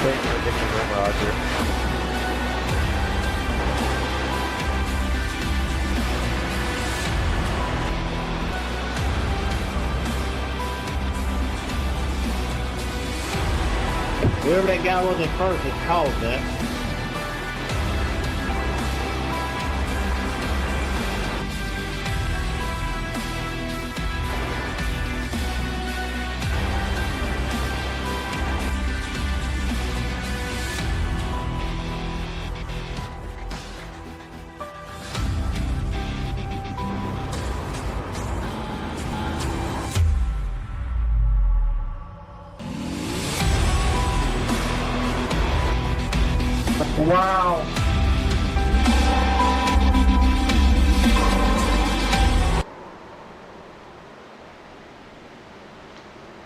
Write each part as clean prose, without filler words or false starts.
Thanks for taking room, Roger. Whoever that guy was at first has caused that. Wow.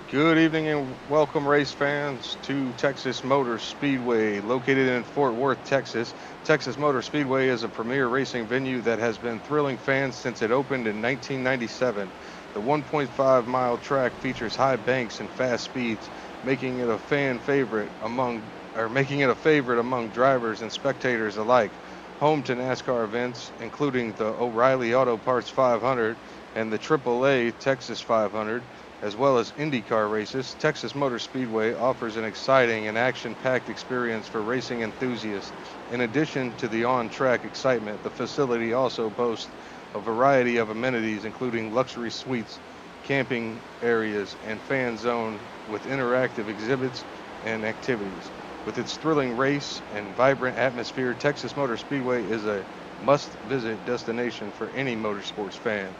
Good evening and welcome, race fans, to Texas Motor Speedway, located in Fort Worth, Texas. Texas Motor Speedway is a premier racing venue that has been thrilling fans since it opened in 1997. The 1.5-mile track features high banks and fast speeds, making it a favorite among drivers and spectators alike. Home to NASCAR events, including the O'Reilly Auto Parts 500 and the AAA Texas 500, as well as IndyCar races, Texas Motor Speedway offers an exciting and action-packed experience for racing enthusiasts. In addition to the on-track excitement, the facility also boasts a variety of amenities, including luxury suites, camping areas, and fan zone with interactive exhibits and activities. With its thrilling race and vibrant atmosphere, Texas Motor Speedway is a must-visit destination for any motorsports fan.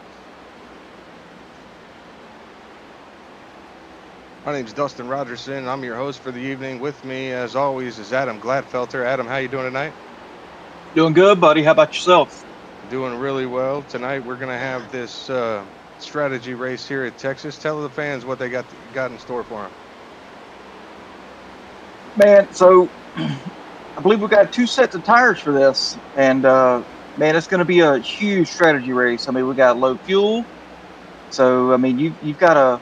My name is Dustin Rogerson. I'm your host for the evening. With me, as always, is Adam Gladfelter. Adam, how you doing tonight? Doing good, buddy. How about yourself? Doing really well. Tonight we're going to have this strategy race here at Texas. Tell the fans what they got in store for them. Man, so I believe we've got 2 sets of tires for this. And, man, it's going to be a huge strategy race. I mean, we got low fuel. So, I mean, you've got to,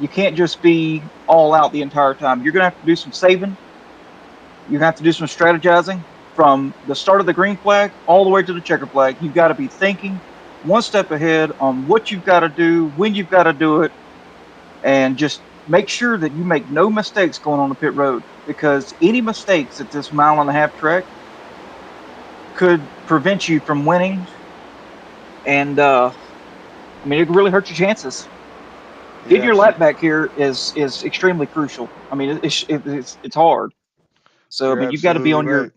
you can't just be all out the entire time. You're going to have to do some saving. You're going to have to do some strategizing from the start of the green flag all the way to the checker flag. You've got to be thinking one step ahead on what you've got to do, when you've got to do it, and just make sure that you make no mistakes going on the pit road, because any mistakes at this 1.5-mile track could prevent you from winning. And, I mean, it could really hurt your chances. Getting your lap back here is extremely crucial. I mean, it's hard. So, I mean, you've got to be on your,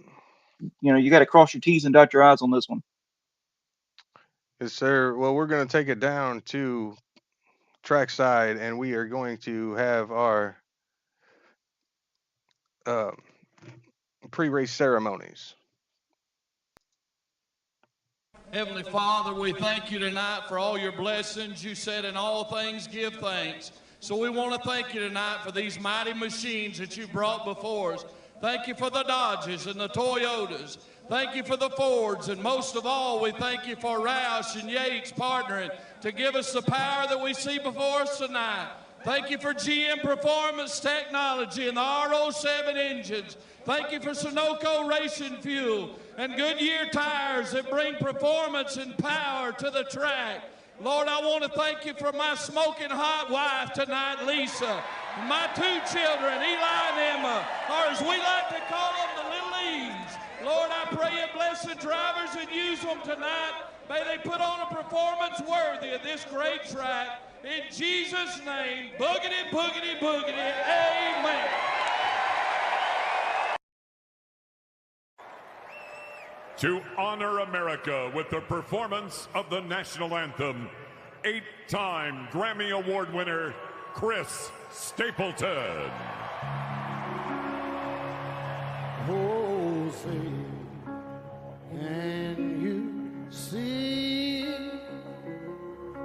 you got to cross your T's and dot your I's on this one. Yes, sir. Well, we're going to take it down to trackside, and we are going to have our pre-race ceremonies. Heavenly Father, we thank you tonight for all your blessings. You said in all things give thanks. So we want to thank you tonight for these mighty machines that you brought before us. Thank you for the Dodges and the Toyotas. Thank you for the Fords. And most of all, we thank you for Roush and Yates partnering to give us the power that we see before us tonight. Thank you for GM Performance Technology and the R07 engines. Thank you for Sunoco Racing Fuel and Goodyear tires that bring performance and power to the track. Lord, I want to thank you for my smoking hot wife tonight, Lisa, and my 2 children, Eli and Emma, or as we like to call them, the little Eves. Lord, I pray you bless the drivers and use them tonight. May they put on a performance worthy of this great track. In Jesus' name, boogity, boogity, boogity, amen. To honor America with the performance of the national anthem, 8-time Grammy Award winner, Chris Stapleton. Oh, say, can you see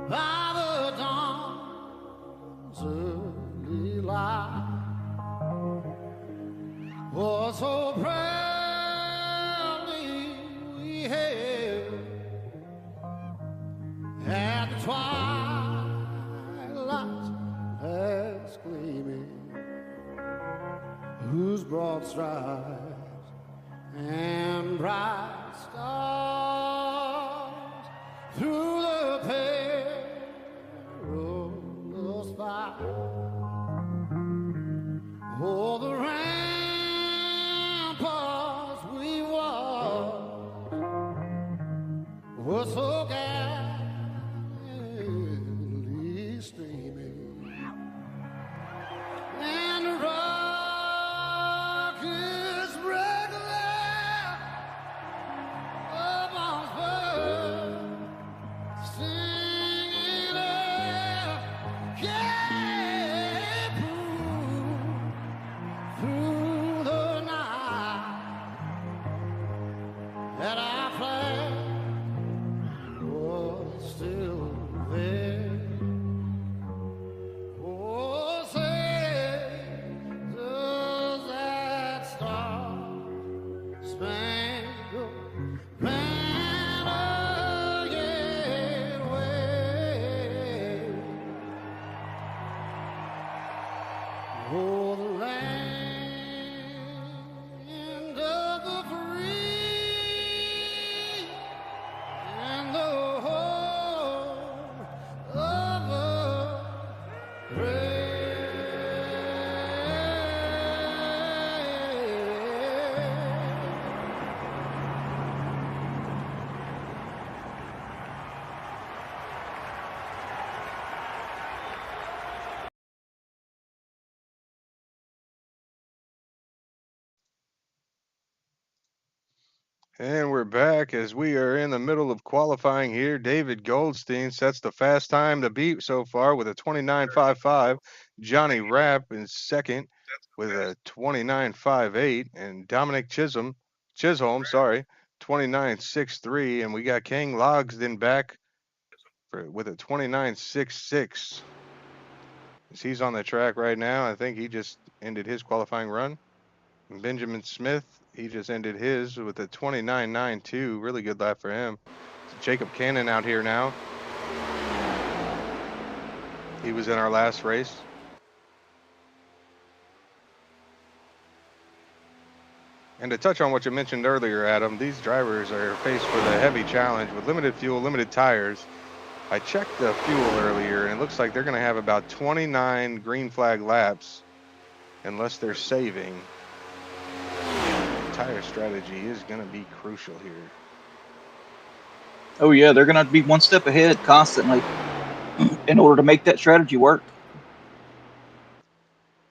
by the dawn's early light was so proudly we hailed at the twilight's last gleaming, whose broad stripes and bright stars through the perilous fight. Oh, the ramparts we walked were so gallantly streaming, and the rockets regular upon spur, singing out, yeah, through the night, that our flag was still there. Oh, say, does that star-spangled banner yet wave? Oh, the land of the free and the home of the And we're back as we are in the middle of qualifying here. David Goldstein sets the fast time to beat so far with a 29.55. Johnny Rapp in second with a 29.58, and Dominic Chisholm, 29.63, and we got King Logsden back with a 29.66. He's on the track right now. I think he just ended his qualifying run. And Benjamin Smith, he just ended his with a 29.92. Really good lap for him. Jacob Cannon out here now. He was in our last race. And to touch on what you mentioned earlier, Adam, these drivers are faced with a heavy challenge with limited fuel, limited tires. I checked the fuel earlier, and it looks like they're going to have about 29 green flag laps unless they're saving. Tire strategy is going to be crucial here. Oh yeah, they're going to be one step ahead constantly in order to make that strategy work.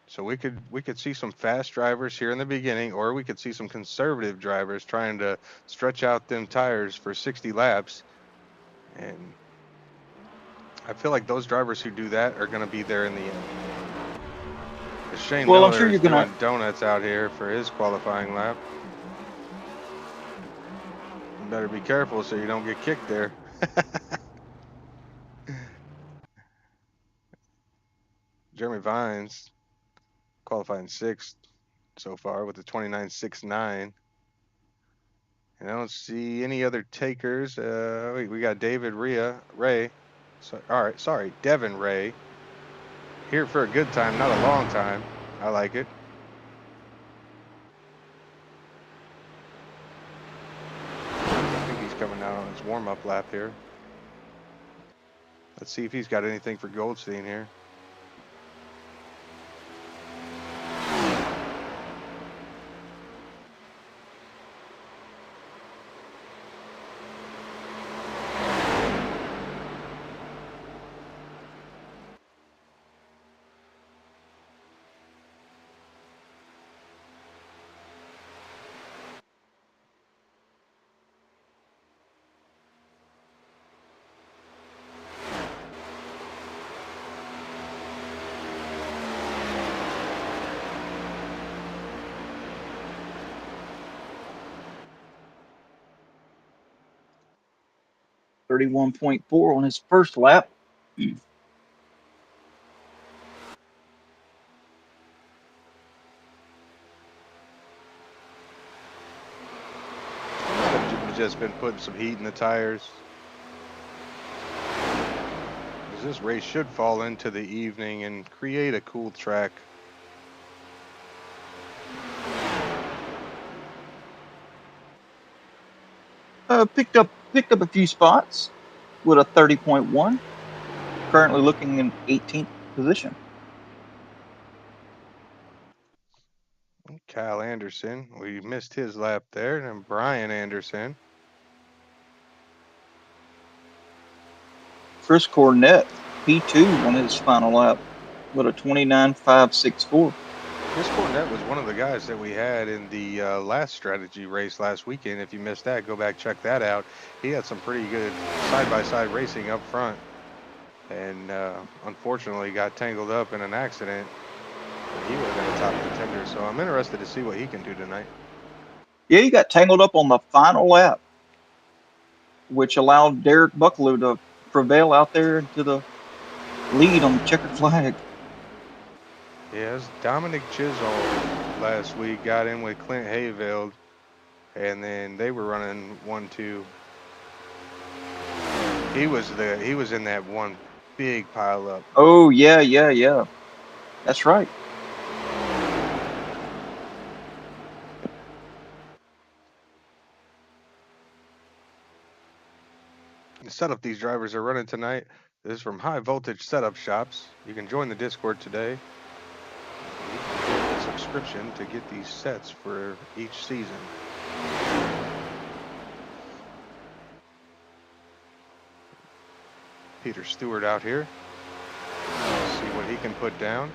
So we could see some fast drivers here in the beginning, or we could see some conservative drivers trying to stretch out them tires for 60 laps. And I feel like those drivers who do that are going to be there in the end. Shane Well, Miller I'm sure is you're going doing donuts out here for his qualifying lap. better be careful so you don't get kicked there. Jeremy Vines qualifying sixth so far with a 29.69. And I don't see any other takers. We got David Ray. So, all right, sorry, Devin Ray. Here for a good time, not a long time. I like it. I think he's coming out on his warm-up lap here. Let's see if he's got anything for Goldstein here. .4 on his first lap. Just been putting some heat in the tires. This race should fall into the evening and create a cool track. Picked up a few spots with a 30.1. Currently looking in 18th position. Kyle Anderson, we missed his lap there, and Brian Anderson. Chris Cornett, P2 on his final lap with a 29.564. Chris Cornett was one of the guys that we had in the last strategy race last weekend. If you missed that, go back, check that out. He had some pretty good side-by-side racing up front, and unfortunately got tangled up in an accident. He would have been a top contender, so I'm interested to see what he can do tonight. Yeah, he got tangled up on the final lap, which allowed Derek Bucklew to prevail out there into the lead on the checkered flag. Yes, Dominic Chisholm last week got in with Clint Hayveld, and then they were running 1-2. He was in that one big pile up. Oh yeah. That's right. The setup these drivers are running tonight is from High Voltage Setup Shops. You can join the Discord today. You can get a subscription to get these sets for each season. Peter Stewart out here. Let's see what he can put down.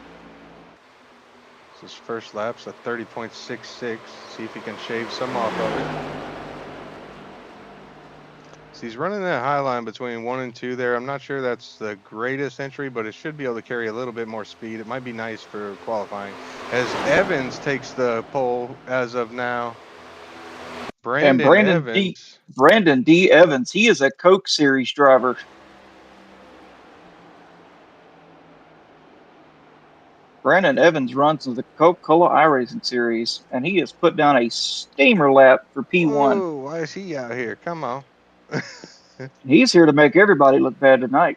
His first lap's a 30.66. See if he can shave some off of it. So he's running that high line between 1 and 2 there. I'm not sure that's the greatest entry, but it should be able to carry a little bit more speed. It might be nice for qualifying. As Evans takes the pole as of now. Brandon D. Evans. He is a Coke Series driver. Brandon Evans runs the Coca-Cola iRacing Series, and he has put down a steamer lap for P1. Oh, why is he out here? Come on. He's here to make everybody look bad tonight.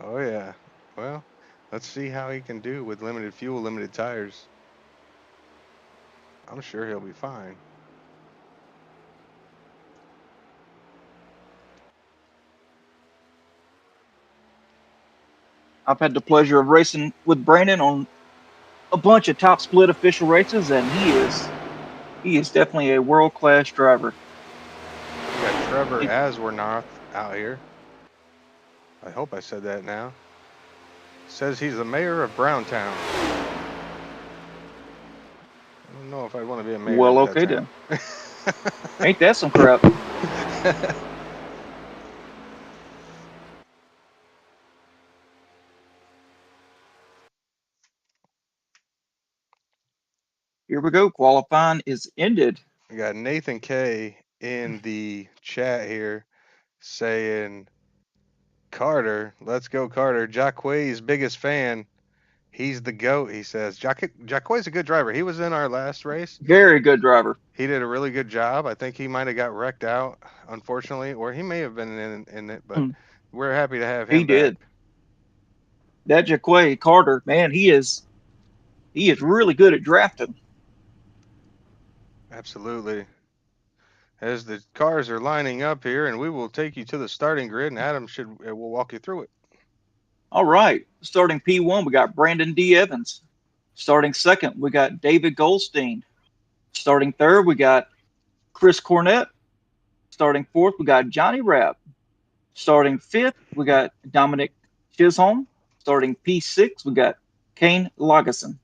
Oh, yeah. Well, let's see how he can do with limited fuel, limited tires. I'm sure he'll be fine. I've had the pleasure of racing with Brandon on a bunch of top split official races, and he is definitely a world-class driver. We got Trevor Aswarnoth out here. I hope I said that now. Says he's the mayor of Browntown. I don't know if I'd want to be a mayor. Well, okay then. Ain't that some crap? Here we go. Qualifying is ended. We got Nathan Kay in the chat here saying, Carter, let's go Carter. Jacque's biggest fan. He's the GOAT, he says. Jacque's a good driver. He was in our last race. Very good driver. He did a really good job. I think he might have got wrecked out, unfortunately, or he may have been in it, but Mm, we're happy to have he him back. did. That Jaquay Carter, man, he is really good at drafting. Absolutely. As the cars are lining up here, and we will take you to the starting grid, and Adam will walk you through it. All right. Starting P1, we got Brandon D. Evans. Starting second, we got David Goldstein. Starting third, we got Chris Cornett. Starting fourth, we got Johnny Rapp. Starting fifth, we got Dominic Chisholm. Starting P6, we got Kane Lageson.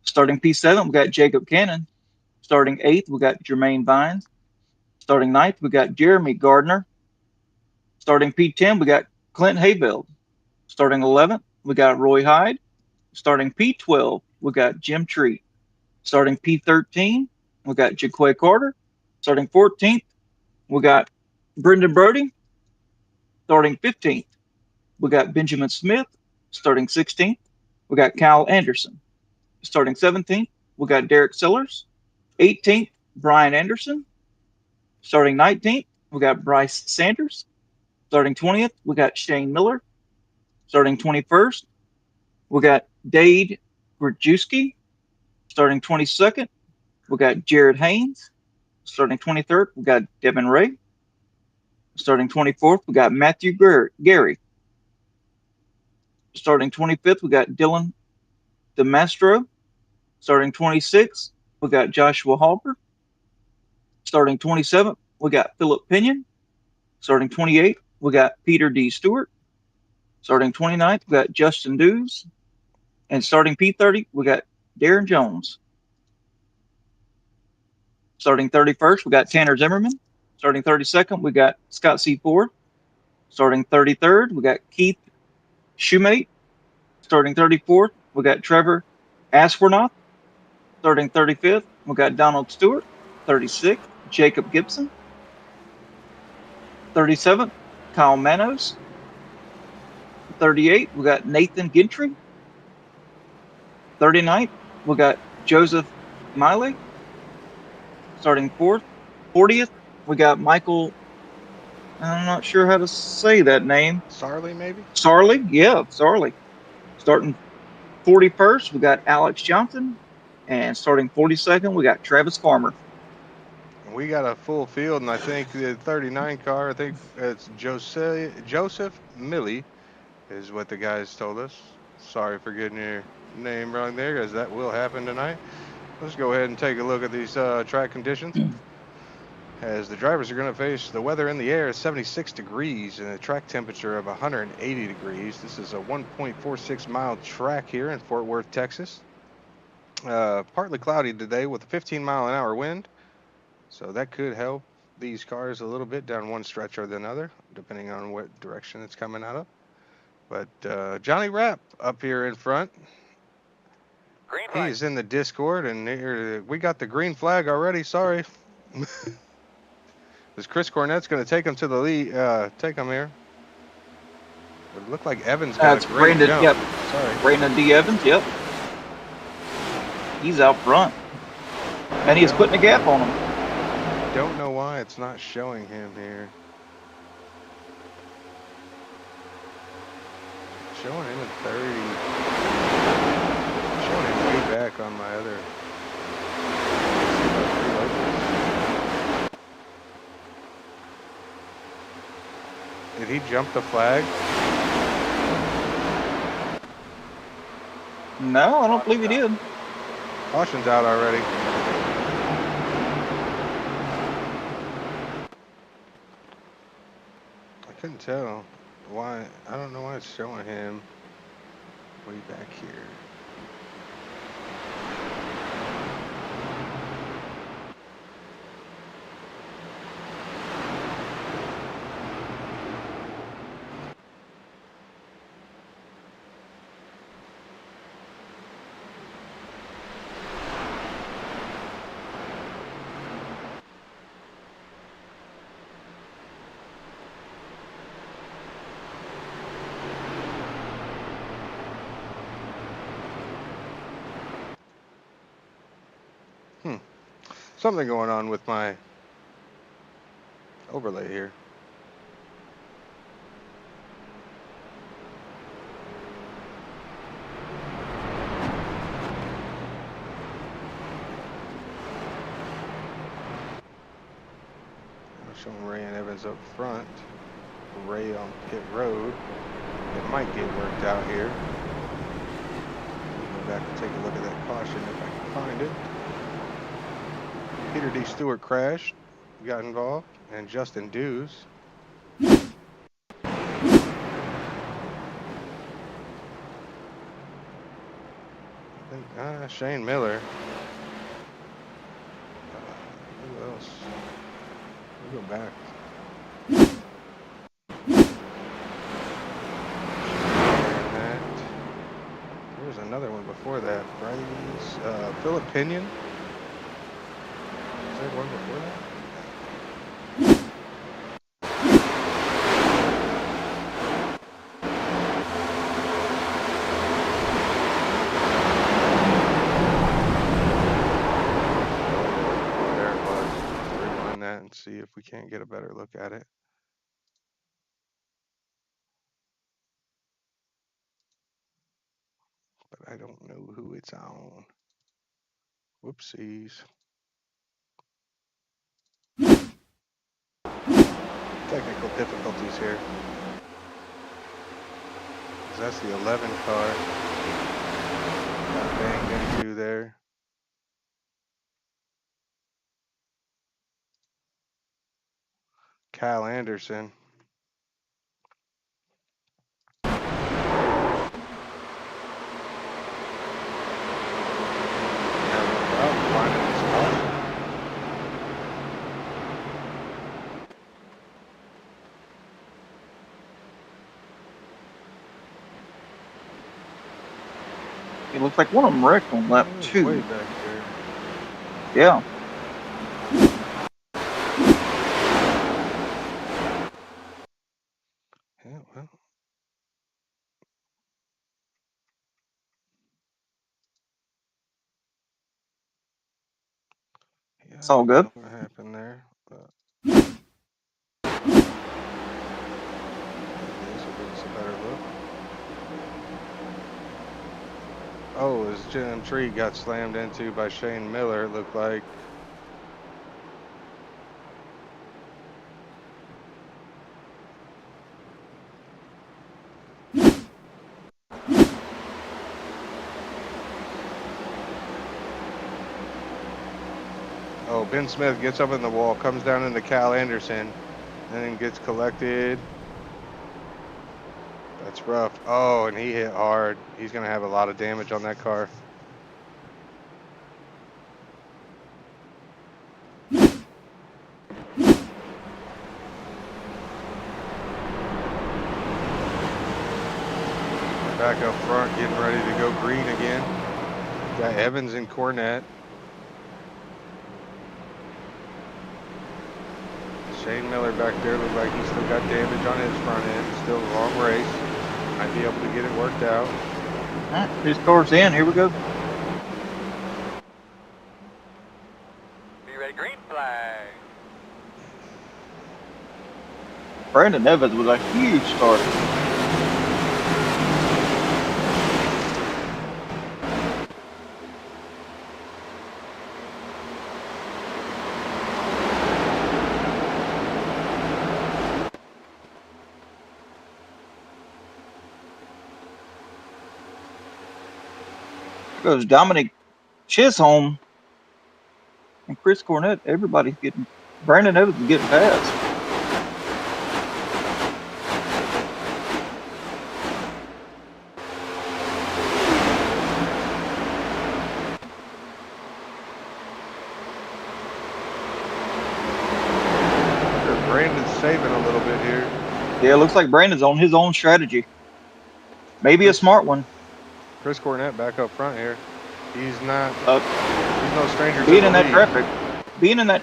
Starting P7, we got Jacob Cannon. Starting eighth, we got Jermaine Vines. Starting ninth, we got Jeremy Gardner. Starting P10, we got Clint Hayveld. Starting 11th, we got Roy Hyde. Starting P12, we got Jim Treat. Starting P13, we got Jaquay Carter. Starting 14th, we got Brendan Brody. Starting 15th, we got Benjamin Smith. Starting 16th, we got Kyle Anderson. Starting 17th, we got Derek Sellers. 18th, Brian Anderson. Starting 19th, we got Bryce Sanders. Starting 20th, we got Shane Miller. Starting 21st, we got Dade Grajewski. Starting 22nd, we got Jared Haynes. Starting 23rd, we got Devin Ray. Starting 24th, we got Matthew Gary. Starting 25th, we got Dylan DeMastro. Starting 26th, we got Joshua Halper. Starting 27th, we got Philip Pinion. Starting 28th, we got Peter D. Stewart. Starting 29th, we got Justin Dews. And starting P30, we got Darren Jones. Starting 31st, we got Tanner Zimmerman. Starting 32nd, we got Scott C. Ford. Starting 33rd, we got Keith Shoemate. Starting 34th, we got Trevor Aswornoth. Starting 35th, we got Donald Stewart. 36th, Jacob Gibson. 37th, Kyle Manos. 38th, we got Nathan Gentry. 39th, we got Joseph Miley. Starting 4th. 40th, we got Michael, I'm not sure how to say that name. Sarley, maybe? Sarley, yeah, Sarley. Starting 41st, we got Alex Johnson. And starting 42nd, we got Travis Farmer. We got a full field, and I think the 39 car, I think it's Joseph Millie is what the guys told us. Sorry for getting your name wrong there, because that will happen tonight. Let's go ahead and take a look at these track conditions. As the drivers are going to face the weather in the air is 76 degrees and a track temperature of 180 degrees. This is a 1.46 mile track here in Fort Worth, Texas. Partly cloudy today with a 15 mile an hour wind. So that could help these cars a little bit down one stretch or the other, depending on what direction it's coming out of. But Johnny Rapp up here in front. He's in the Discord, and here, we got the green flag already. Sorry. Because Chris Cornett's going to take him to the lead. Take him here. It looked like Evans got That's a great Brandon, jump. yep. Sorry. Brandon D. Evans, yep. He's out front. And he is putting a gap on him. Don't know why it's not showing him here. Showing him at 30. Showing him way back on my other. Did he jump the flag? No, I don't believe he did. Caution's out already. I couldn't tell why. I don't know why it's showing him way back here. Something going on with my overlay here. Showing Ray and Evans up front. Ray on pit road. It might get worked out here. Go back and take a look at that caution if I can find it. Peter D. Stewart crashed, got involved, and Justin Dews. I think, Shane Miller. Who else? We'll go back. There was another one before that. Bryce, Philip Pinion. Is there one before that? There it was. Let's rewind that and see if we can't get a better look at it. But I don't know who it's on. Whoopsies. Technical difficulties here. 'Cause that's the 11 car. Got banged into there. Kyle Anderson. It looks like one of them wrecked on lap Way 2. back there. Yeah. Yeah, well. Yeah, It's all I don't good. know what happened there, but this will give us a better look. Oh, his GM tree got slammed into by Shane Miller, it looked like. Oh, Ben Smith gets up in the wall, comes down into Cal Anderson, and then gets collected. That's rough. Oh, and he hit hard. He's going to have a lot of damage on that car. Back up front, getting ready to go green again. Got Evans and Cornette. Shane Miller back there looked like he's still got damage on his front end. Still a long race. Might be able to get it worked out. All right, his car's in. Here we go. Be ready, green flag. Brandon Evans was a huge start. Goes Dominic Chisholm and Chris Cornette. Everybody's getting. Brandon Evans is getting past. Brandon's saving a little bit here. Yeah, it looks like Brandon's on his own strategy. Maybe a smart one. Chris Cornette back up front here. He's not. Uh, He's no stranger to being the in that lead.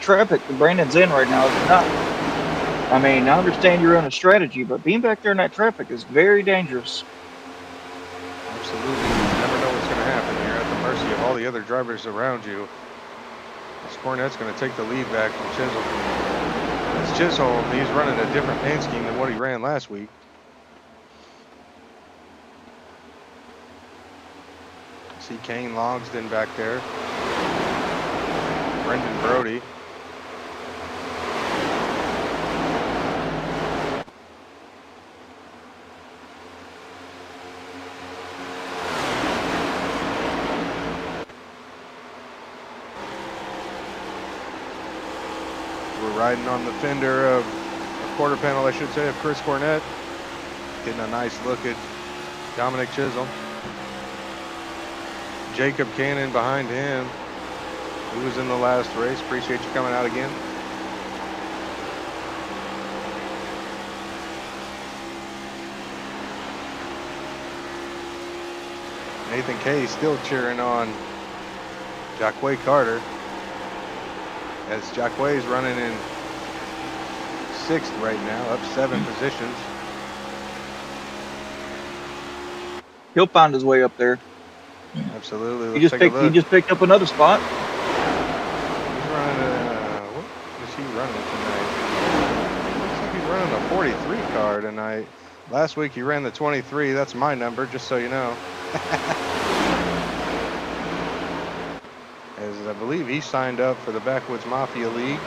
traffic, that Brandon's in right now is not. I mean, I understand you're on a strategy, but being back there in that traffic is very dangerous. Absolutely. You never know what's going to happen. You're at the mercy of all the other drivers around you. Cornette's going to take the lead back from Chisholm. It's Chisholm. He's running a different paint scheme than what he ran last week. See Kane Logsdon back there. Brendan Brody. We're riding on the fender of a quarter panel, I should say, of Chris Cornette. Getting a nice look at Dominic Chisholm. Jacob Cannon behind him. He was in the last race. Appreciate you coming out again. Nathan Kay still cheering on Jacquay Carter, as Jacquay's running in 6th right now, up 7 positions. He'll find his way up there. Absolutely. He just picked up another spot. He's running what is he running tonight? Looks like he's running a 43 car tonight. Last week he ran the 23. That's my number, just so you know. As I believe he signed up for the Backwoods Mafia League.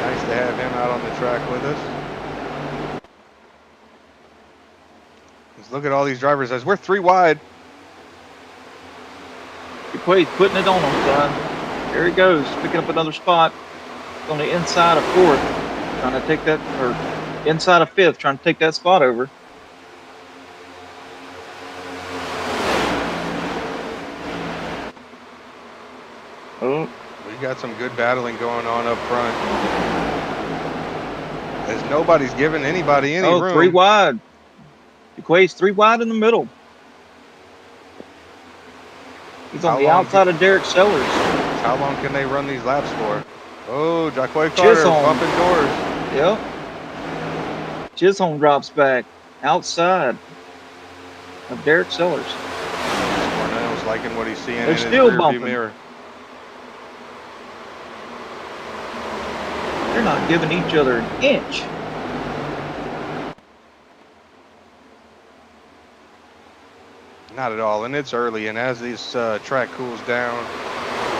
Nice to have him out on the track with us. Let's look at all these drivers as we're 3 wide. He's putting it on him, son. There he goes, picking up another spot on the inside of 4th, trying to take that, or inside of 5th, trying to take that spot over. Oh, We got some good battling going on up front. As nobody's giving anybody any room. 3 wide. Jaquay's 3 wide in the middle. He's on the outside of Derek Sellers. How long can they run these laps for? Oh, Jacquay Carter Chisholm. bumping doors. Yep. Chisholm drops back outside of Derek Sellers. Cornell's liking what he's seeing They're in his still rearview bumping. mirror. They're not giving each other an inch. Not at all, and it's early, and as this track cools down,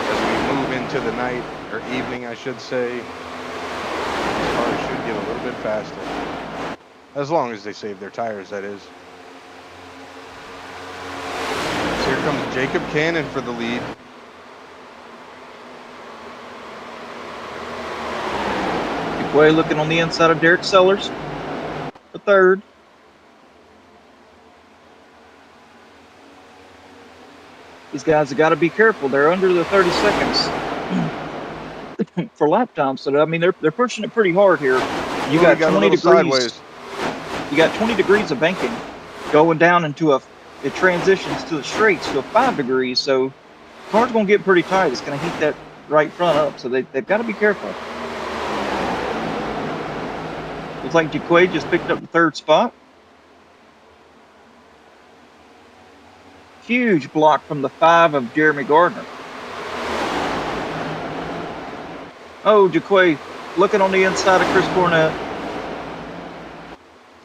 as we move into the night, or evening I should say, these cars should get a little bit faster. As long as they save their tires, that is. So here comes Jacob Cannon for the lead. Jaquay looking on the inside of Derek Sellers. The 3rd. These guys have got to be careful. They're under the 30 seconds for lap time. So I mean, they're pushing it pretty hard here. You got 20 degrees. Sideways. You got 20 degrees of banking going down into it transitions to the straights to a 5 degrees. So the car's going to get pretty tight. It's going to heat that right front up. So they've got to be careful. Looks like Jaquay just picked up the 3rd spot. Huge block from the 5 of Jeremy Gardner. Oh, Jaquay looking on the inside of Chris Cornette.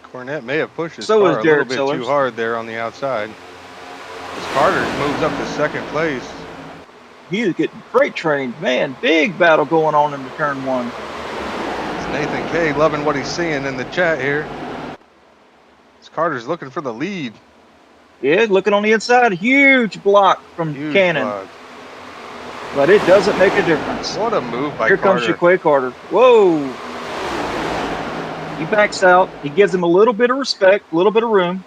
Cornette may have pushed his So car is a little Derek bit Sellers. too hard there on the outside. As Carter moves up to 2nd place. He is getting freight trained. Man, big battle going on in the turn 1. It's Nathan Kay loving what he's seeing in the chat here. As Carter's looking for the lead. Yeah, looking on the inside. Huge block from Huge Cannon. block. But it doesn't make a difference. What a move by Here Carter. comes Jaquay Carter. Whoa. He backs out. He gives him a little bit of respect, a little bit of room.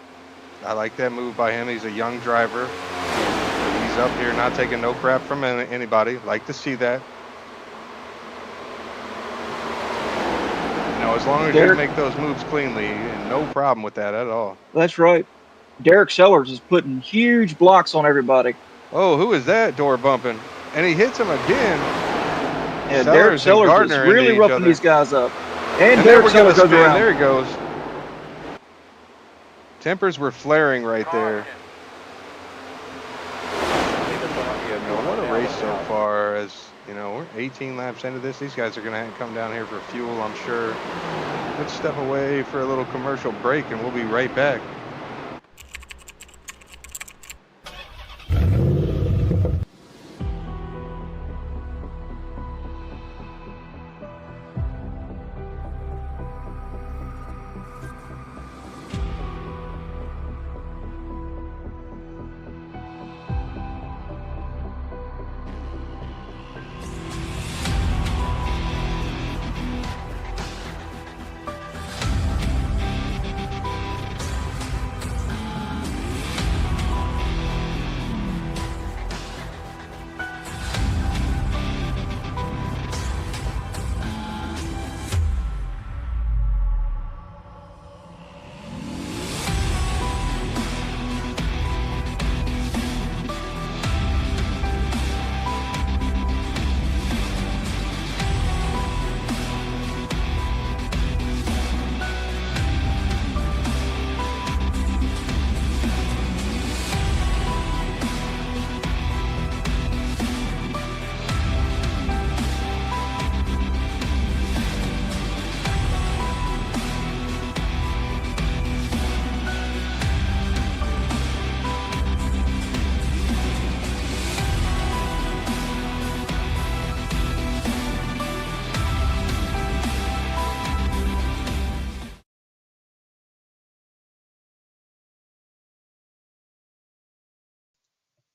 I like that move by him. He's a young driver. He's up here not taking no crap from anybody. Like to see that. You know, as long as you make those moves cleanly, no problem with that at all. That's right. Derek Sellers is putting huge blocks on everybody. Oh, who is that door bumping? And he hits him again. Yeah, Derek Sellers is Gardner into really each roughing other. these guys up. And And there Derek we're going Sellers to goes spin. around. There he goes. Tempers were flaring right there. Yeah, no, what a race so far. As you know, we're 18 laps into this. These guys are going to come down here for fuel, I'm sure. Let's step away for a little commercial break, and we'll be right back.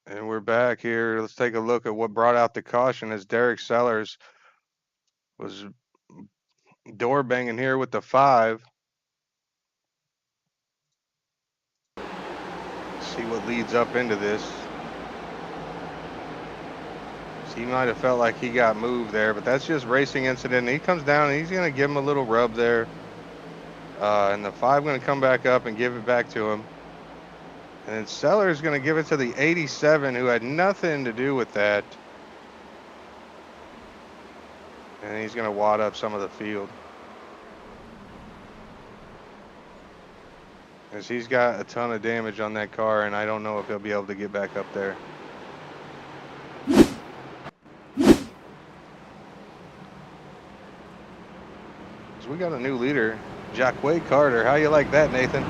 And we're back here. Let's take a look at what brought out the caution as Derek Sellers was door banging here with the 5. See what leads up into this. So he might have felt like he got moved there, but that's just racing incident. He comes down and he's going to give him a little rub there. And the 5 going to come back up and give it back to him. And then Sellers going to give it to the 87, who had nothing to do with that. And he's going to wad up some of the field. As he's got a ton of damage on that car, and I don't know if he'll be able to get back up there. So we got a new leader, Jacquay Carter. How you like that, Nathan?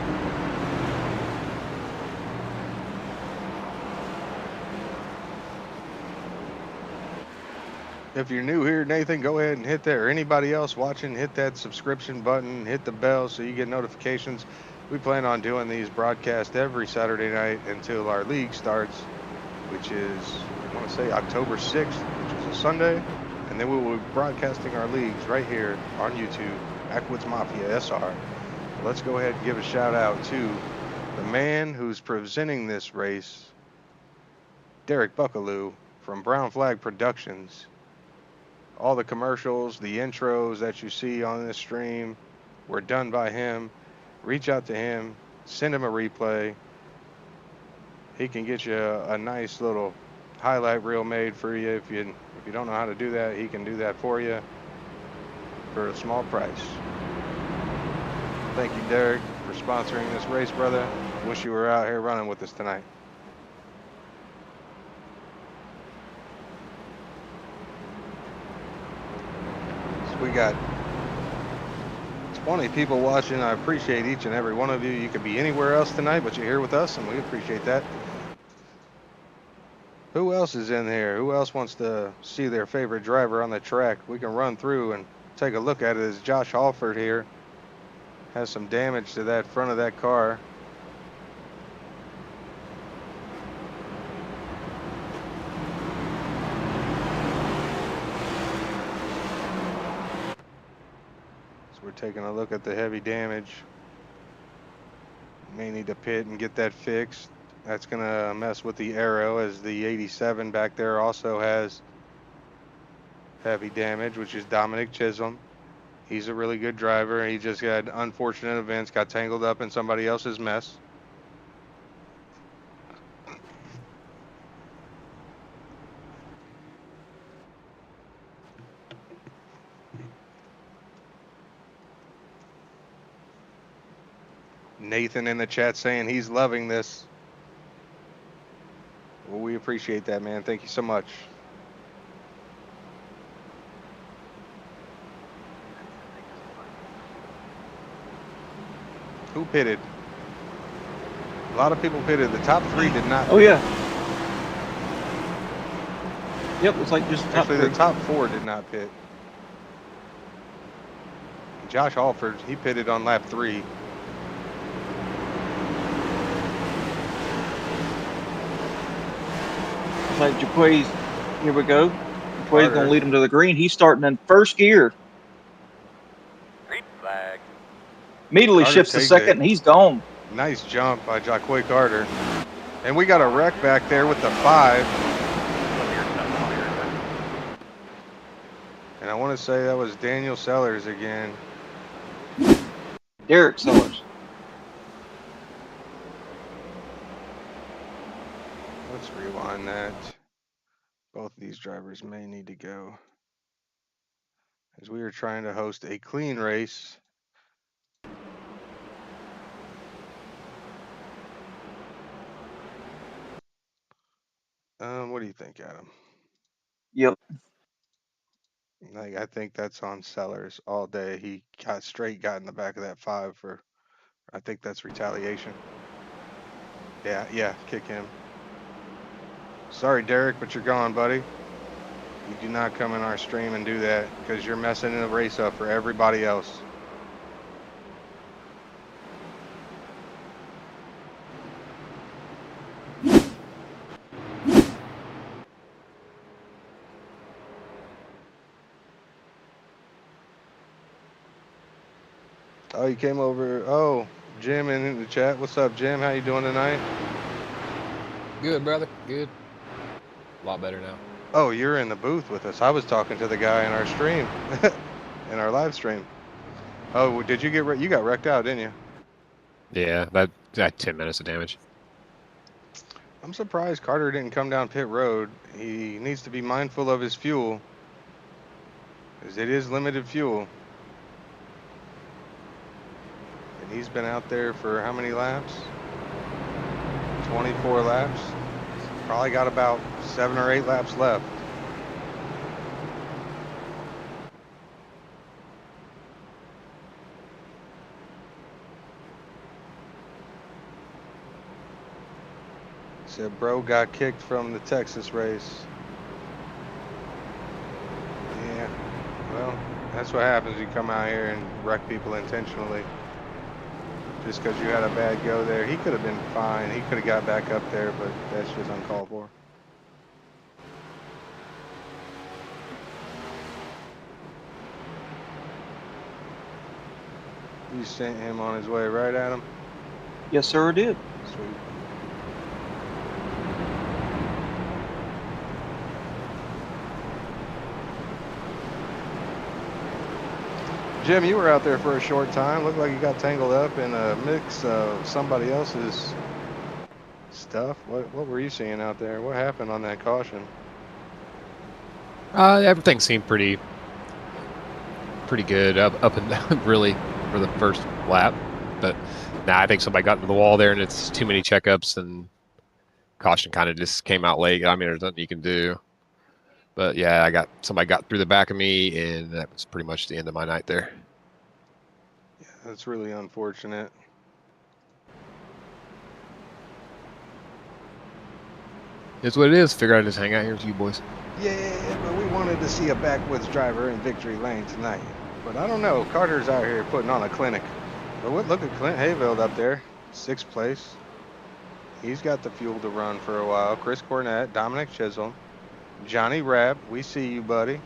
If you're new here, Nathan, go ahead and hit that, or anybody else watching, hit that subscription button, hit the bell so you get notifications. We plan on doing these broadcasts every Saturday night until our league starts, which is, I want to say, October 6th, which is a Sunday. And then we will be broadcasting our leagues right here on YouTube, Backwoods Mafia SR. Let's go ahead and give a shout out to the man who's presenting this race, Derek Buckaloo from Brown Flag Productions. All the commercials, the intros that you see on this stream were done by him. Reach out to him, send him a replay. He can get you a nice little highlight reel made for you. If you don't know how to do that, he can do that for you for a small price. Thank you, Derek, for sponsoring this race, brother. Wish you were out here running with us tonight. We got 20 people watching. I appreciate each and every one of you. You could be anywhere else tonight, but you're here with us, and we appreciate that. Who else is in here? Who else wants to see their favorite driver on the track? We can run through and take a look at it. As Josh Halford here has some damage to that front of that car. We're taking a look at the heavy damage. May need to pit and get that fixed. That's going to mess with the aero, as the 87 back there also has heavy damage, which is Dominic Chisholm. He's a really good driver. He just had unfortunate events, got tangled up in somebody else's mess. Nathan in the chat saying he's loving this. Well, we appreciate that, man. Thank you so much. Who pitted? A lot of people pitted. The top 3 did not. Oh yeah. Yep, it's like just top Actually, 3. the top 4 did not pit. Josh Alford, he pitted on lap 3. It's like Jaquays. Here we go. Jaquays Carter. gonna lead him to the green. He's starting in first gear. Green flag. Immediately Carter shifts to takes second, it. and he's gone. Nice jump by Jaquay Carter. And we got a wreck back there with the 5. And I want to say that was Daniel Sellers again. Derek Sellers. Let's rewind that. Both of these drivers may need to go. As we are trying to host a clean race. What do you think, Adam? Yep. Like, I think that's on Sellers all day. He got in the back of that 5 for, I think that's retaliation. Yeah, kick him. Sorry, Derek, but you're gone, buddy. You do not come in our stream and do that because you're messing the race up for everybody else. Oh, you came over. Oh, Jim in the chat. What's up, Jim? How you doing tonight? Good, brother. Good. A lot better now. Oh, you're in the booth with us. I was talking to the guy in our stream, in our live stream. Oh, did you get you got wrecked out, didn't you? Yeah, that 10 minutes of damage. I'm surprised Carter didn't come down pit road. He needs to be mindful of his fuel, because it is limited fuel. And he's been out there for how many laps? 24 laps. Probably got about 7 or 8 laps left. Said bro got kicked from the Texas race. Yeah, well, that's what happens. You come out here and wreck people intentionally. Just because you had a bad go there. He could have been fine. He could have got back up there, but that's just uncalled for. You sent him on his way, right, Adam? Yes, sir, it did. Sweet. Jim, you were out there for a short time. Looked like you got tangled up in a mix of somebody else's stuff. What were you seeing out there? What happened on that caution? Everything seemed pretty good up and down really for the first lap. But I think somebody got into the wall there, and it's too many checkups, and caution kind of just came out late. I mean, there's nothing you can do. But yeah, somebody got through the back of me, and that was pretty much the end of my night there. Yeah, that's really unfortunate. It's what it is. Figure I'd just hang out here with you boys. Yeah, but we wanted to see a backwoods driver in victory lane tonight. But I don't know. Carter's out here putting on a clinic. But look at Clint Hayveld up there, 6th place. He's got the fuel to run for a while. Chris Cornett, Dominic Chisholm, Johnny Rapp, we see you, buddy.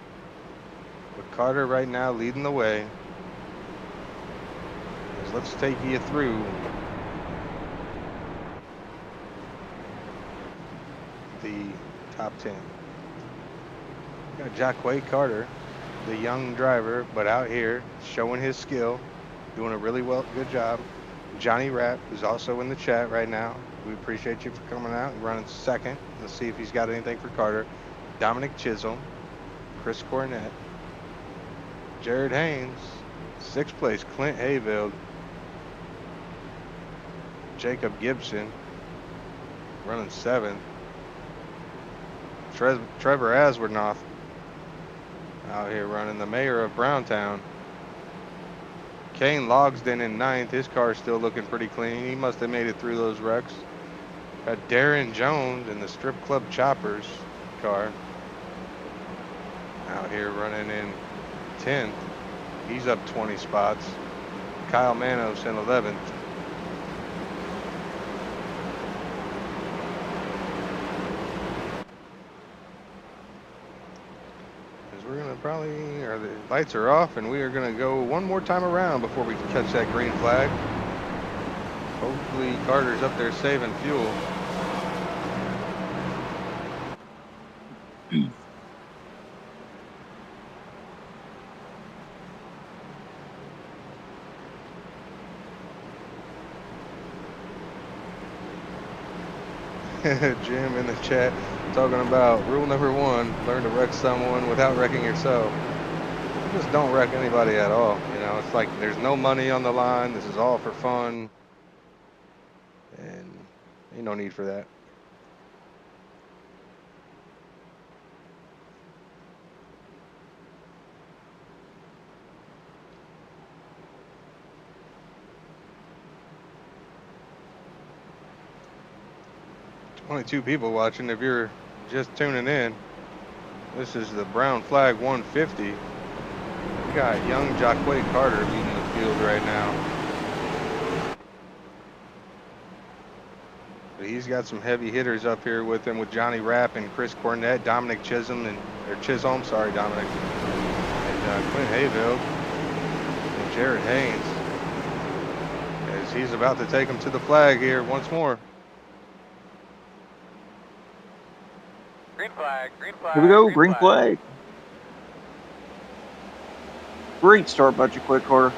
But Carter right now leading the way. Let's take you through the top 10. We got Jacquay Carter, the young driver, but out here showing his skill, doing a really good job. Johnny Rapp is also in the chat right now. We appreciate you for coming out and running 2nd. Let's see if he's got anything for Carter. Dominic Chisholm, Chris Cornett, Jared Haynes, 6th place, Clint Hayveld, Jacob Gibson running 7th. Trevor Aswornoth out here running, the mayor of Browntown. Kane Logsden in 9th. His car's still looking pretty clean. He must have made it through those wrecks. Got Darren Jones in the Strip Club Choppers car out here running in 10th. He's up 20 spots. Kyle Manos in 11th. We're gonna probably, or the lights are off, and we are gonna go one more time around before we catch that green flag. Hopefully Carter's up there saving fuel. Jim in the chat talking about rule number 1, learn to wreck someone without wrecking yourself. Just don't wreck anybody at all. You know, it's like there's no money on the line. This is all for fun. And ain't no need for that. Only 2 people watching. If you're just tuning in, this is the Brown Flag 150. We got young Jacquet Carter leading the field right now. But he's got some heavy hitters up here with him, with Johnny Rapp and Chris Cornett, Dominic Chisholm, sorry, Dominic, and Clint Hayfield and Jared Haynes, as he's about to take him to the flag here once more. Green flag, green flag. Here we go, green flag. Great start by Jacquet Carter.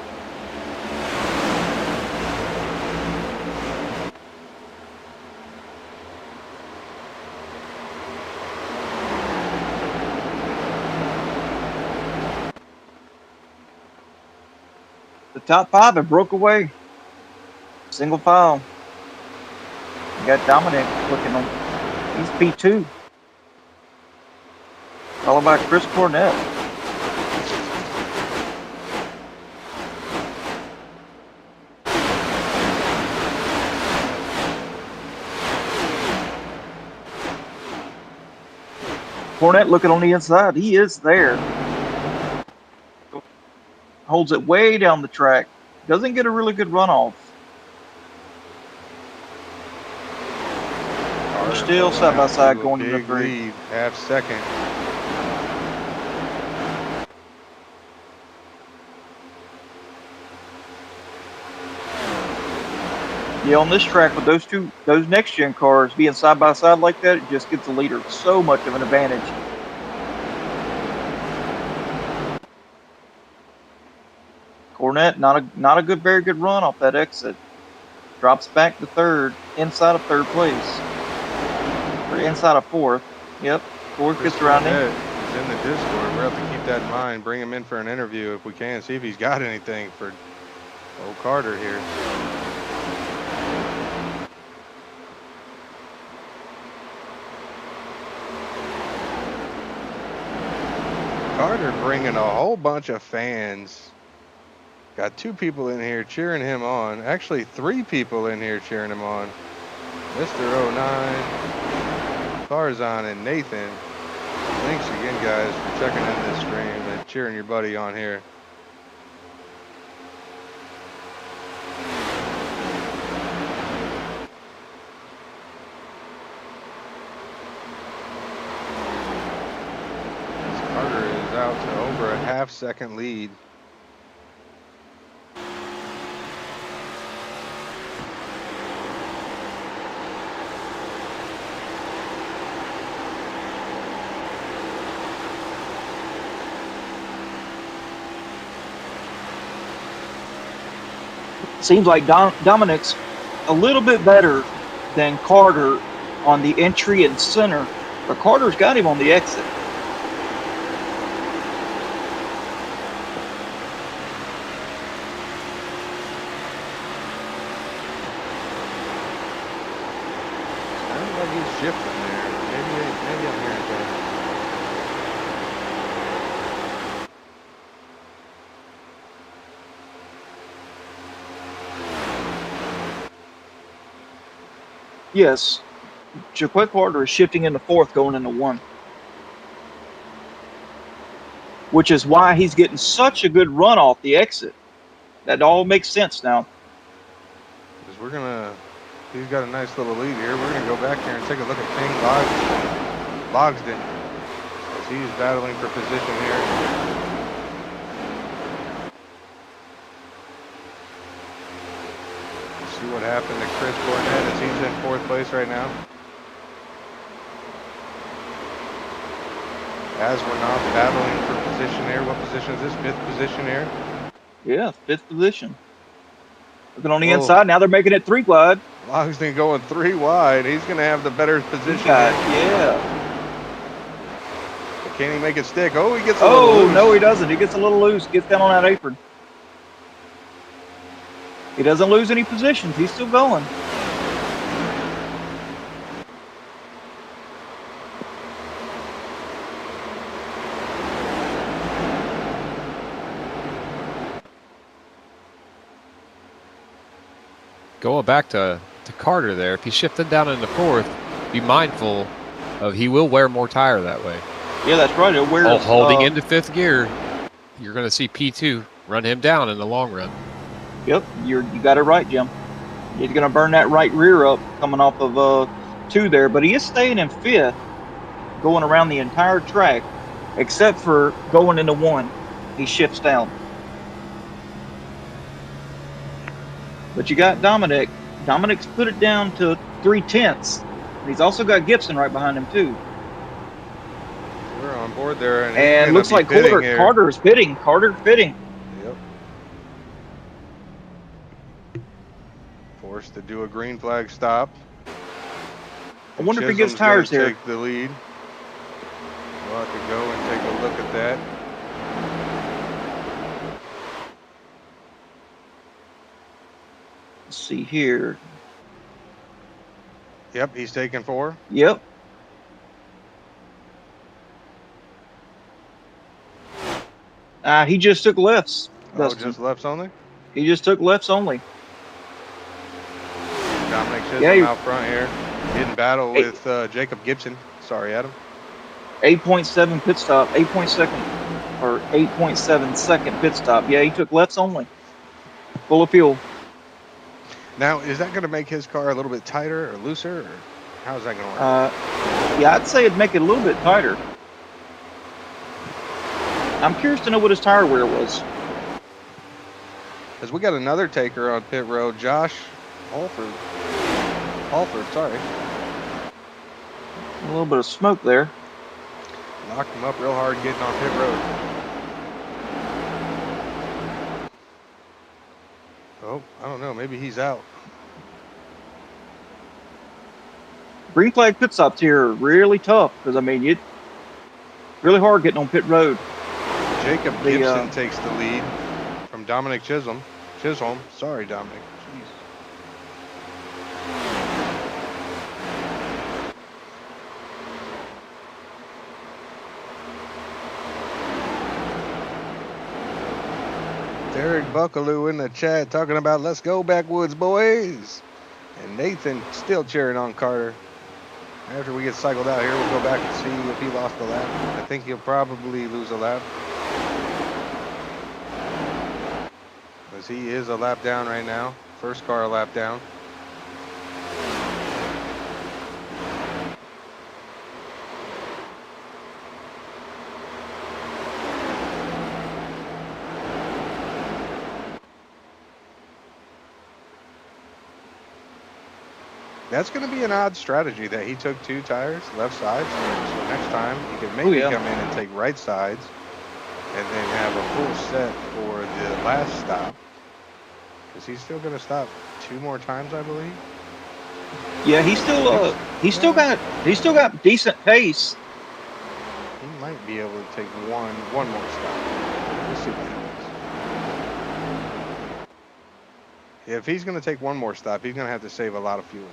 The top 5 have broke away. Single file. You got Dominic looking on. He's P2. Followed by Chris Cornett. Cornett looking on the inside. He is there. Holds it way down the track. Doesn't get a really good runoff. They're still side by side going to the big 3. lead, half second. Yeah, on this track with those next gen cars being side by side like that, it just gives the leader so much of an advantage. Cornett, not a very good run off that exit. Drops back to 3rd, inside of 3rd place. Or inside of 4th. Yep, 4th gets around him. He's in the Discord. We'll have to keep that in mind. Bring him in for an interview if we can. See if he's got anything for old Carter here. Carter bringing a whole bunch of fans. Got 2 people in here cheering him on. Actually, 3 people in here cheering him on. Mr. 09, Farzan, and Nathan. Thanks again, guys, for checking in this stream and cheering your buddy on here. Carter is out to over a half-second lead. Seems like Dominic's a little bit better than Carter on the entry and center, but Carter's got him on the exit. Sounds like he's shifting there. Maybe I'm hearing things. Yes, Jaquez Carter is shifting into fourth, going into one, which is why he's getting such a good run off the exit. That all makes sense now. Because he's got a nice little lead here. We're gonna go back here and take a look at King Logsden. As he's battling for position here. See what happened to Chris Cornett as he's in fourth place right now. As we're not battling for position here. What position is this? Fifth position here. Yeah, fifth position. Looking on the Whoa. inside, now they're making it 3 wide. Logsden going 3 wide. He's going to have the better position. Yeah. But can he make it stick? Oh, he gets a little Oh, loose. no, he doesn't. He gets a little loose, gets down on that apron. He doesn't lose any positions. He's still going. Going back to Carter there, if he's shifting down into fourth, be mindful of he will wear more tire that way. Yeah, that's right. He'll wear, Holding into fifth gear, you're going to see P2 run him down in the long run. Yep, you got it right, Jim. He's going to burn that right rear up coming off of 2 there, but he is staying in fifth, going around the entire track, except for going into 1. He shifts down. But you got Dominic. Dominic's put it down to 3/10. He's also got Gibson right behind him too. We're on board there, And looks like Carter is pitting. Carter fitting. Yep. Forced to do a green flag stop. I wonder if he gets Chisholm's gonna tires here. Take the lead. We'll have to go and take a look at that. Let's see here. Yep, he's taking 4. Yep. He just took lefts. Oh, Dustin. just lefts only? He just took lefts only. Dominic Chisholm Yeah, out front here. In battle with Jacob Gibson. Sorry, Adam. 8.7 pit stop. 8.7 second pit stop. Yeah, he took lefts only. Full of fuel. Now, is that going to make his car a little bit tighter or looser? Or how's that going to work? Yeah, I'd say it'd make it a little bit tighter. I'm curious to know what his tire wear was. Because we got another taker on pit road, Josh Halford, sorry. A little bit of smoke there. Knocked him up real hard getting on pit road. Oh, I don't know. Maybe he's out. Green flag pit stops here are really tough because, I mean, it's really hard getting on pit road. Jacob Gibson takes the lead from Dominic Chisholm. Sorry, Dominic. Jeez. Derek Buckaloo in the chat talking about let's go backwoods, boys. And Nathan still cheering on Carter. After we get cycled out here, we'll go back and see if he lost a lap. I think he'll probably lose a lap. Because he is a lap down right now. First car a lap down. That's going to be an odd strategy that he took 2 tires, left sides. So next time he can maybe come in and take right sides and then have a full set for the last stop. Because he's still going to stop 2 more times, I believe. Yeah, he's still got decent pace. He might be able to take one more stop. We'll see what happens. If he's going to take 1 more stop, he's going to have to save a lot of fuel.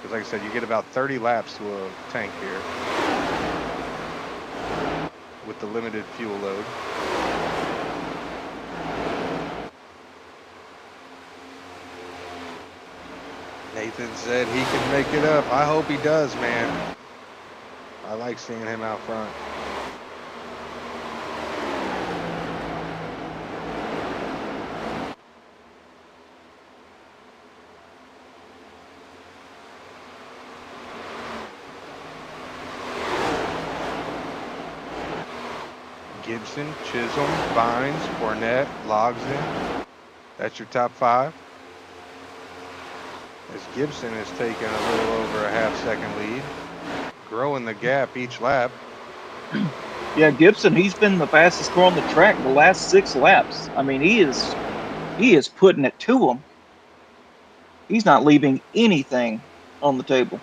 Because like I said, you get about 30 laps to a tank here with the limited fuel load. Nathan said he can make it up. I hope he does, man. I like seeing him out front. Gibson, Chisholm, Vines, Fournette, Logsdon. That's your top 5. As Gibson is taking a little over a half-second lead, growing the gap each lap. Yeah, Gibson, he's been the fastest car on the track the last 6 laps. I mean, he is putting it to him. He's not leaving anything on the table.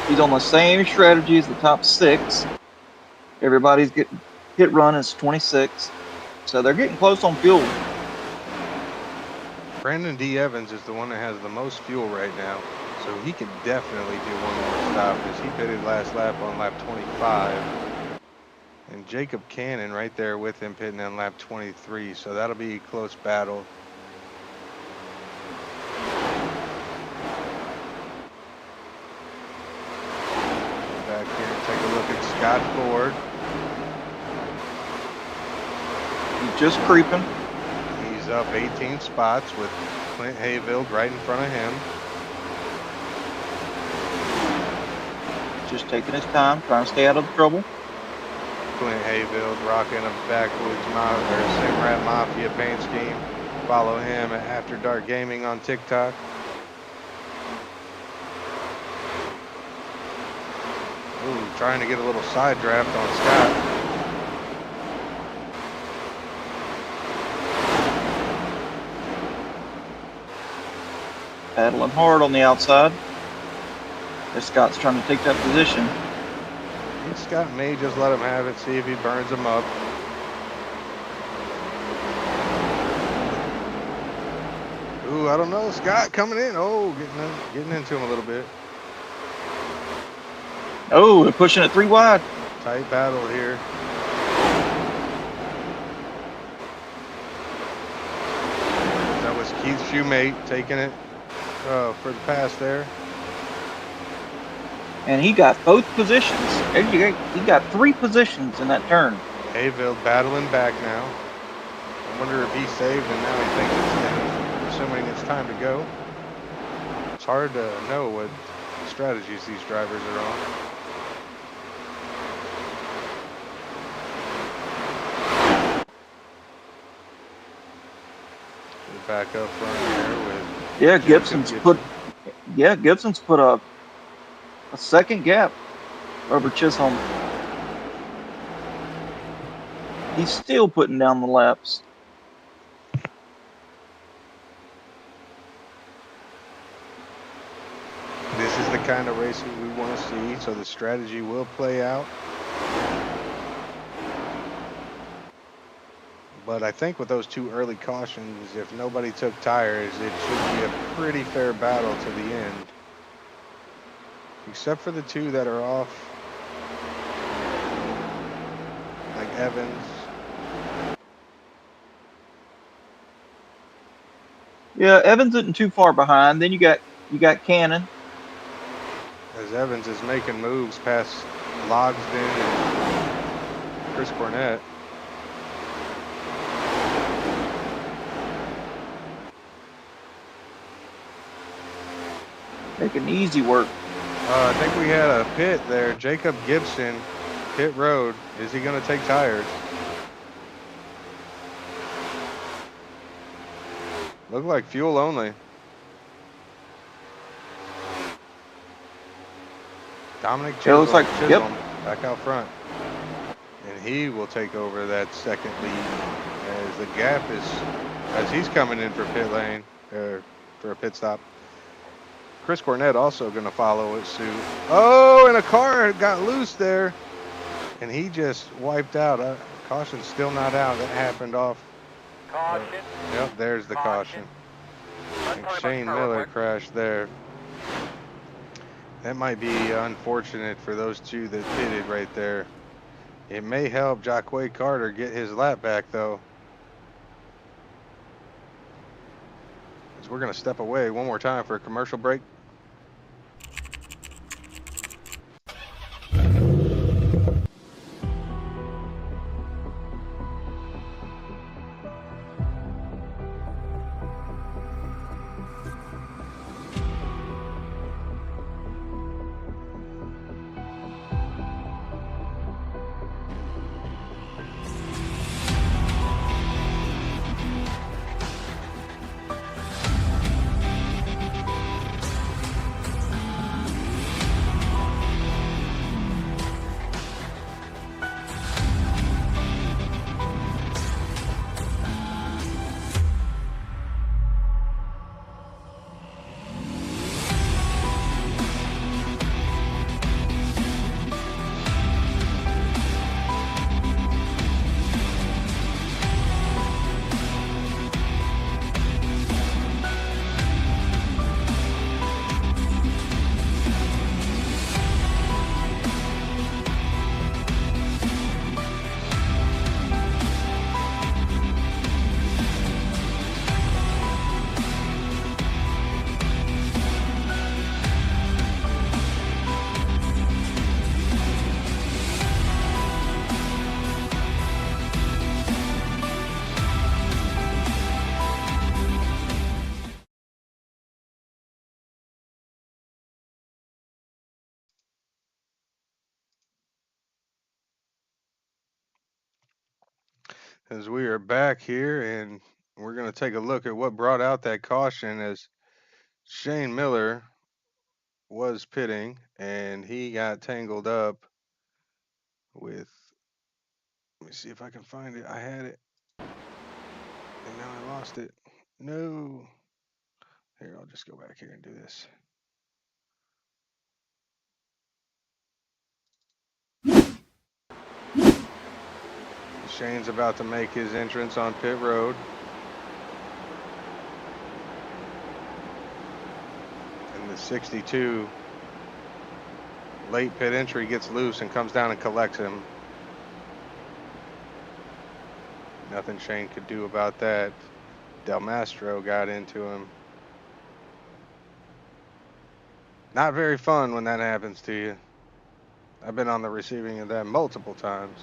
He's on the same strategy as the top 6. Everybody's getting hit run is 26. So they're getting close on fuel. Brandon D. Evans is the one that has the most fuel right now. So he could definitely do one more stop as he pitted last lap on lap 25. And Jacob Cannon right there with him pitting on lap 23. So that'll be a close battle. Back here, take a look at Scott Ford. He's just creeping. He's up 18 spots with Clint Hayfield right in front of him. Just taking his time, trying to stay out of trouble. Clint Hayfield rocking a backwoods Simrat Mafia paint scheme. Follow him at After Dark Gaming on TikTok. Ooh, trying to get a little side draft on Scott. Paddling hard on the outside. As Scott's trying to take that position. I think Scott may just let him have it, see if he burns him up. Ooh, I don't know. Scott coming in. Oh, getting into him a little bit. Oh, they're pushing it 3 wide. Tight battle here. That was Keith Shoemate taking it for the pass there. And he got both positions. He got 3 positions in that turn. Hayfield battling back now. I wonder if he saved and now he thinks it's assuming it's time to go. It's hard to know what strategies these drivers are on. Back up front here with Gibson's put a second gap over Chisholm. He's still putting down the laps. This is the kind of racing we want to see, so the strategy will play out. But I think with those 2 early cautions, if nobody took tires, it should be a pretty fair battle to the end. Except for the 2 that are off, like Evans. Yeah, Evans isn't too far behind. Then you got Cannon. As Evans is making moves past Logsdon and Chris Cornett. Making easy work. I think we had a pit there. Jacob Gibson, pit road. Is he going to take tires? Look like fuel only. Dominic Chisholm, looks like Chisholm back out front. And he will take over that second lead as the gap is, as he's coming in for pit lane, for a pit stop. Chris Cornett also going to follow it suit. Oh, and a car got loose there. And he just wiped out. Caution's still not out. That happened off. Caution. Yep, there's the caution. And Shane Miller crashed there. That might be unfortunate for those 2 that pitted right there. It may help Jacquay Carter get his lap back, though. As we're going to step away one more time for a commercial break. As we are back here, and we're going to take a look at what brought out that caution as Shane Miller was pitting, and he got tangled up with, let me see if I can find it. I had it, and now I lost it. No. Here, I'll just go back here and do this. Shane's about to make his entrance on pit road. And the 62 late pit entry gets loose and comes down and collects him. Nothing Shane could do about that. Del Mastro got into him. Not very fun when that happens to you. I've been on the receiving end of that multiple times.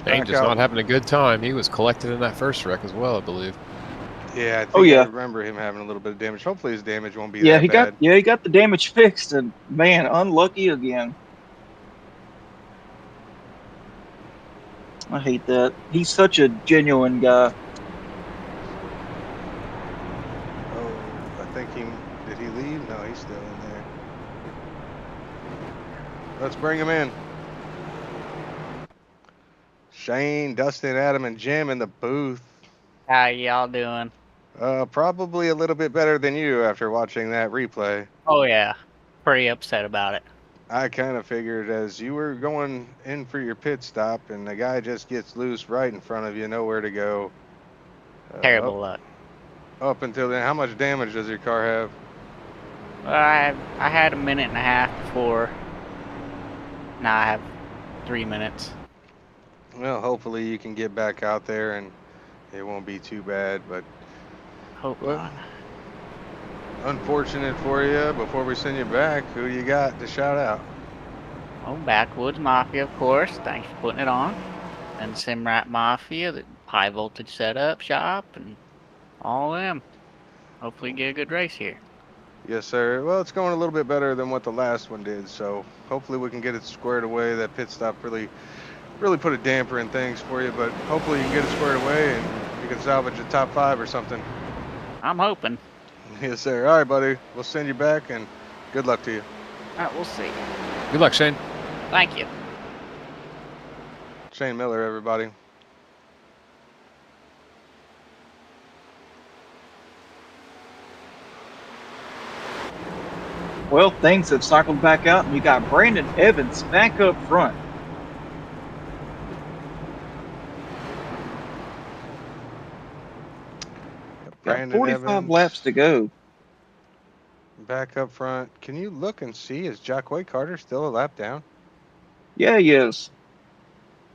Shane just not having a good time. He was collected in that first wreck as well, I believe. Yeah, I think I remember him having a little bit of damage. Hopefully his damage won't be that bad. He got the damage fixed, and man, unlucky again. I hate that. He's such a genuine guy. Oh, I think did he leave? No, he's still in there. Let's bring him in. Shane, Dustin, Adam, and Jim in the booth. How y'all doing? Probably a little bit better than you after watching that replay. Oh yeah, pretty upset about it. I kind of figured as you were going in for your pit stop and the guy just gets loose right in front of you, nowhere to go. Terrible luck. Up until then, how much damage does your car have? Well, I had a minute and a half before. Now I have 3 minutes. Well, hopefully you can get back out there and it won't be too bad, but hope not. Unfortunate for you. Before we send you back, who you got to shout out? Oh, Backwoods Mafia, of course. Thanks for putting it on. And Simrat Mafia, the high voltage setup shop, and all of them. Hopefully get a good race here. Yes, sir. Well, it's going a little bit better than what the last one did, so hopefully we can get it squared away. That pit stop really put a damper in things for you, but hopefully you can get it squared away and you can salvage a top 5 or something. I'm hoping. Yes, sir. All right, buddy. We'll send you back, and good luck to you. All right, we'll see. Good luck, Shane. Thank you. Shane Miller, everybody. Well, things have cycled back out, and you got Brandon Evans back up front. Brandon 45 Evans. laps to go. Back up front. Can you look and see? Is Jacquay Carter still a lap down? Yeah, he is.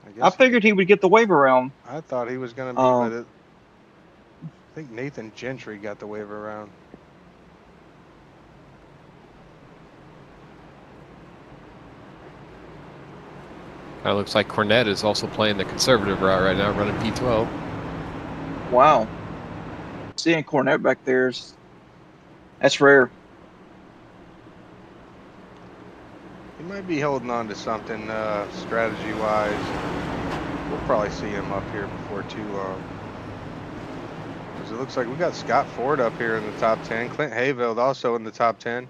I I guess figured he would get the wave around. I thought he was going to be, but I think Nathan Gentry got the wave around. Kind of looks like Cornette is also playing the conservative route right now, running P12. Wow. Seeing Cornette back there that's rare. He might be holding on to something strategy-wise. We'll probably see him up here before too long. Because it looks like we got Scott Ford up here in the top 10. Clint Hayveld also in the top 10.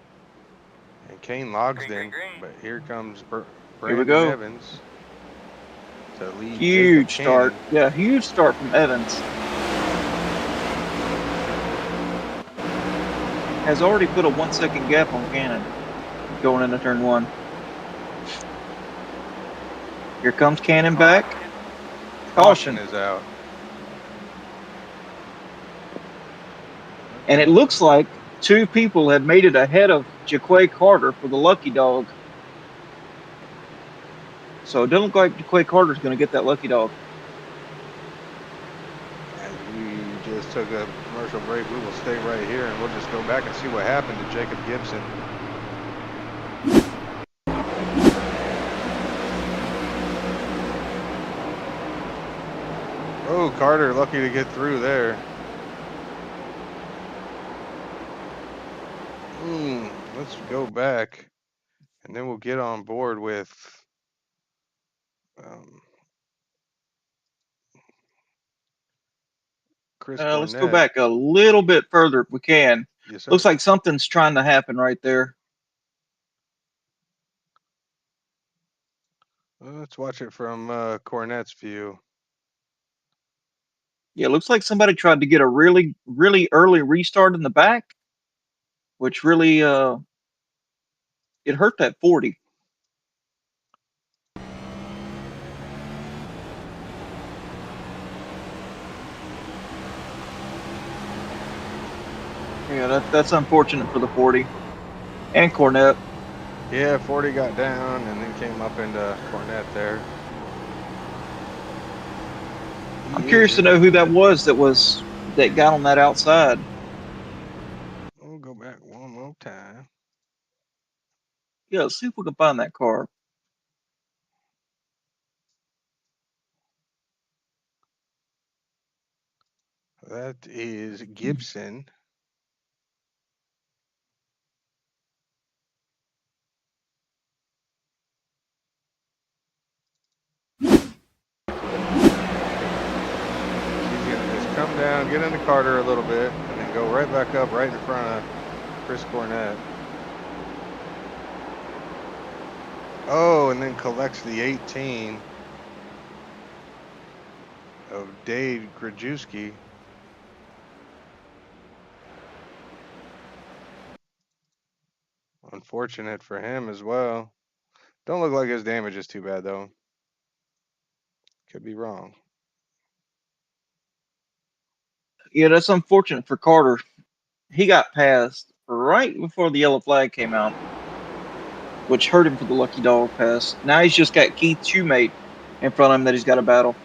And Kane Logsden. green. But here comes Here we Brandon go. Evans to lead Huge Jacob start. Cannon. Yeah, huge start from Evans. Has already put a 1 second gap on Cannon going into turn 1. Here comes Cannon back. Caution. Is out. And it looks like 2 people have made it ahead of Jacquay Carter for the lucky dog. So it doesn't look like Jacquay Carter's going to get that lucky dog. As we just took a commercial break, we will stay right here and we'll just go back and see what happened to Jacob Gibson. Oh, Carter lucky to get through there. Let's go back and then we'll get on board with Chris Let's go Cornette. back a little bit further if we can. Yes, sir. Looks like something's trying to happen right there. Let's watch it from Cornette's view. Yeah, looks like somebody tried to get a really, really early restart in the back, which really it hurt that 40. Yeah, that's unfortunate for the 40 and Cornette. Yeah, 40 got down and then came up into Cornette there. I'm curious to know who that was that got on that outside. We'll go back one more time. Yeah, let's see if we can find that car. That is Gibson. Come down, get into Carter a little bit, and then go right back up right in front of Chris Cornette. Oh, and then collects the 18 of Dave Grajewski. Unfortunate for him as well. Don't look like his damage is too bad, though. Could be wrong. Yeah, that's unfortunate for Carter. He got passed right before the yellow flag came out, which hurt him for the lucky dog pass. Now he's just got Keith Shoemate in front of him that he's got to battle.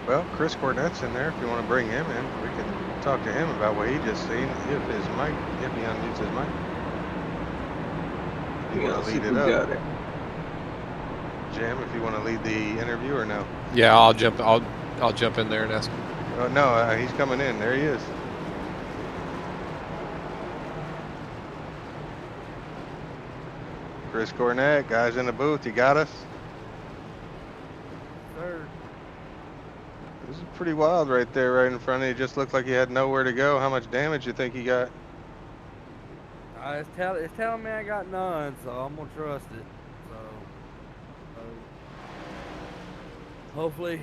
Well, Chris Cornette's in there. If you want to bring him in, we can talk to him about what he just seen. If he unmutes his mic. If you want to lead it up. Jim, if you want to lead the interview or no? Yeah, I'll jump in there and ask him. Oh, no, he's coming in. There he is. Chris Cornette, guys in the booth. You got us? Sir. This is pretty wild right there, right in front of you. Just looked like he had nowhere to go. How much damage you think he got? It's telling me I got none, so I'm gonna trust it. So hopefully,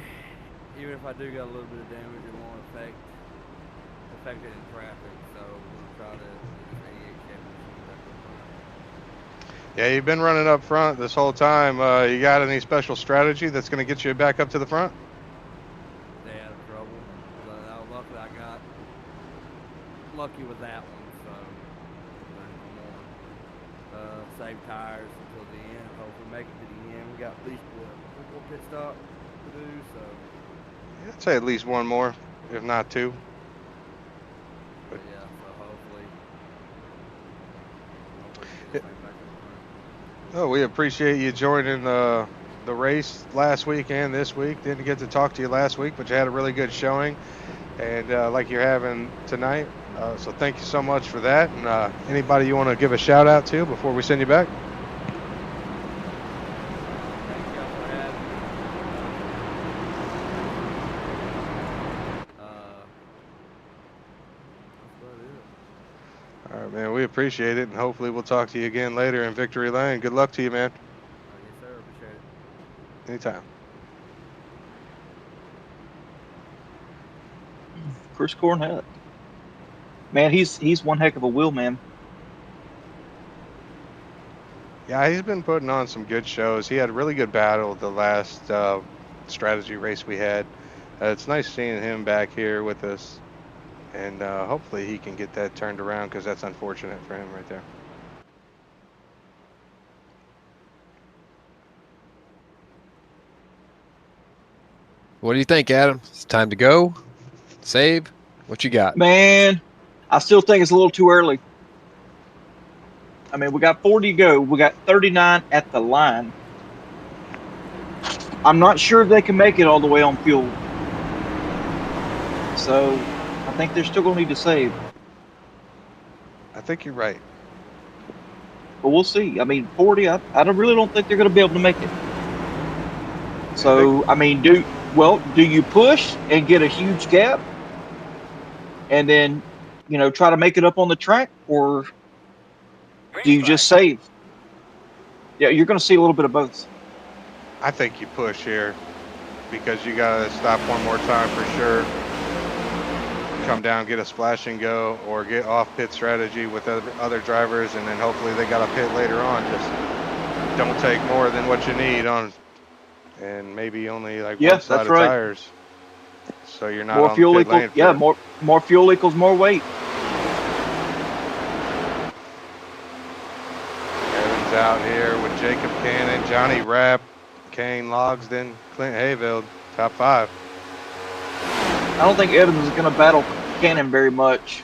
even if I do got a little bit of damage, it won't affect it in traffic. So we'll try to use 88 cameras. Yeah, you've been running up front this whole time. You got any special strategy that's going to get you back up to the front? Stay out of trouble. Luckily, I got lucky with that one, so no more. Save tires until the end. Hopefully, make it to the end. We got at least one more pit stop to do, so. I'd say at least one more, if not two. But yeah, so hopefully Yeah. get this thing back in the front. Oh, we appreciate you joining the race last week and this week. Didn't get to talk to you last week, but you had a really good showing, and like you're having tonight. So thank you so much for that. And anybody you want to give a shout out to before we send you back? Thank y'all for having me. That's about it. All right, man. We appreciate it, and hopefully we'll talk to you again later in Victory Lane. Good luck to you, man. Yes, sir. Appreciate it. Anytime. Chris Cornett. Man, he's one heck of a wheel man. Yeah, he's been putting on some good shows. He had a really good battle the last strategy race we had. It's nice seeing him back here with us, and hopefully he can get that turned around, because that's unfortunate for him right there. What do you think, Adam? It's time to go. Save. What you got? Man, I still think it's a little too early. I mean, we got 40 to go. We got 39 at the line. I'm not sure if they can make it all the way on fuel. So I think they're still going to need to save. I think you're right. But we'll see. I mean, 40, really don't think they're going to be able to make it. So, I mean, do you push and get a huge gap and then, try to make it up on the track, or do you just save? Yeah, you're going to see a little bit of both. I think you push here, because you got to stop one more time for sure. Come down, get a splash and go, or get off pit strategy with other drivers, and then hopefully they got a pit later on. Just don't take more than what you need on, and maybe only like one side of tires. So you're not more on fuel the pit equals, lane. more fuel equals more weight. Evans out here with Jacob Cannon, Johnny Rapp, Kane Logsden, Clint Hayveld, top 5. I don't think Evans is going to battle Cannon very much.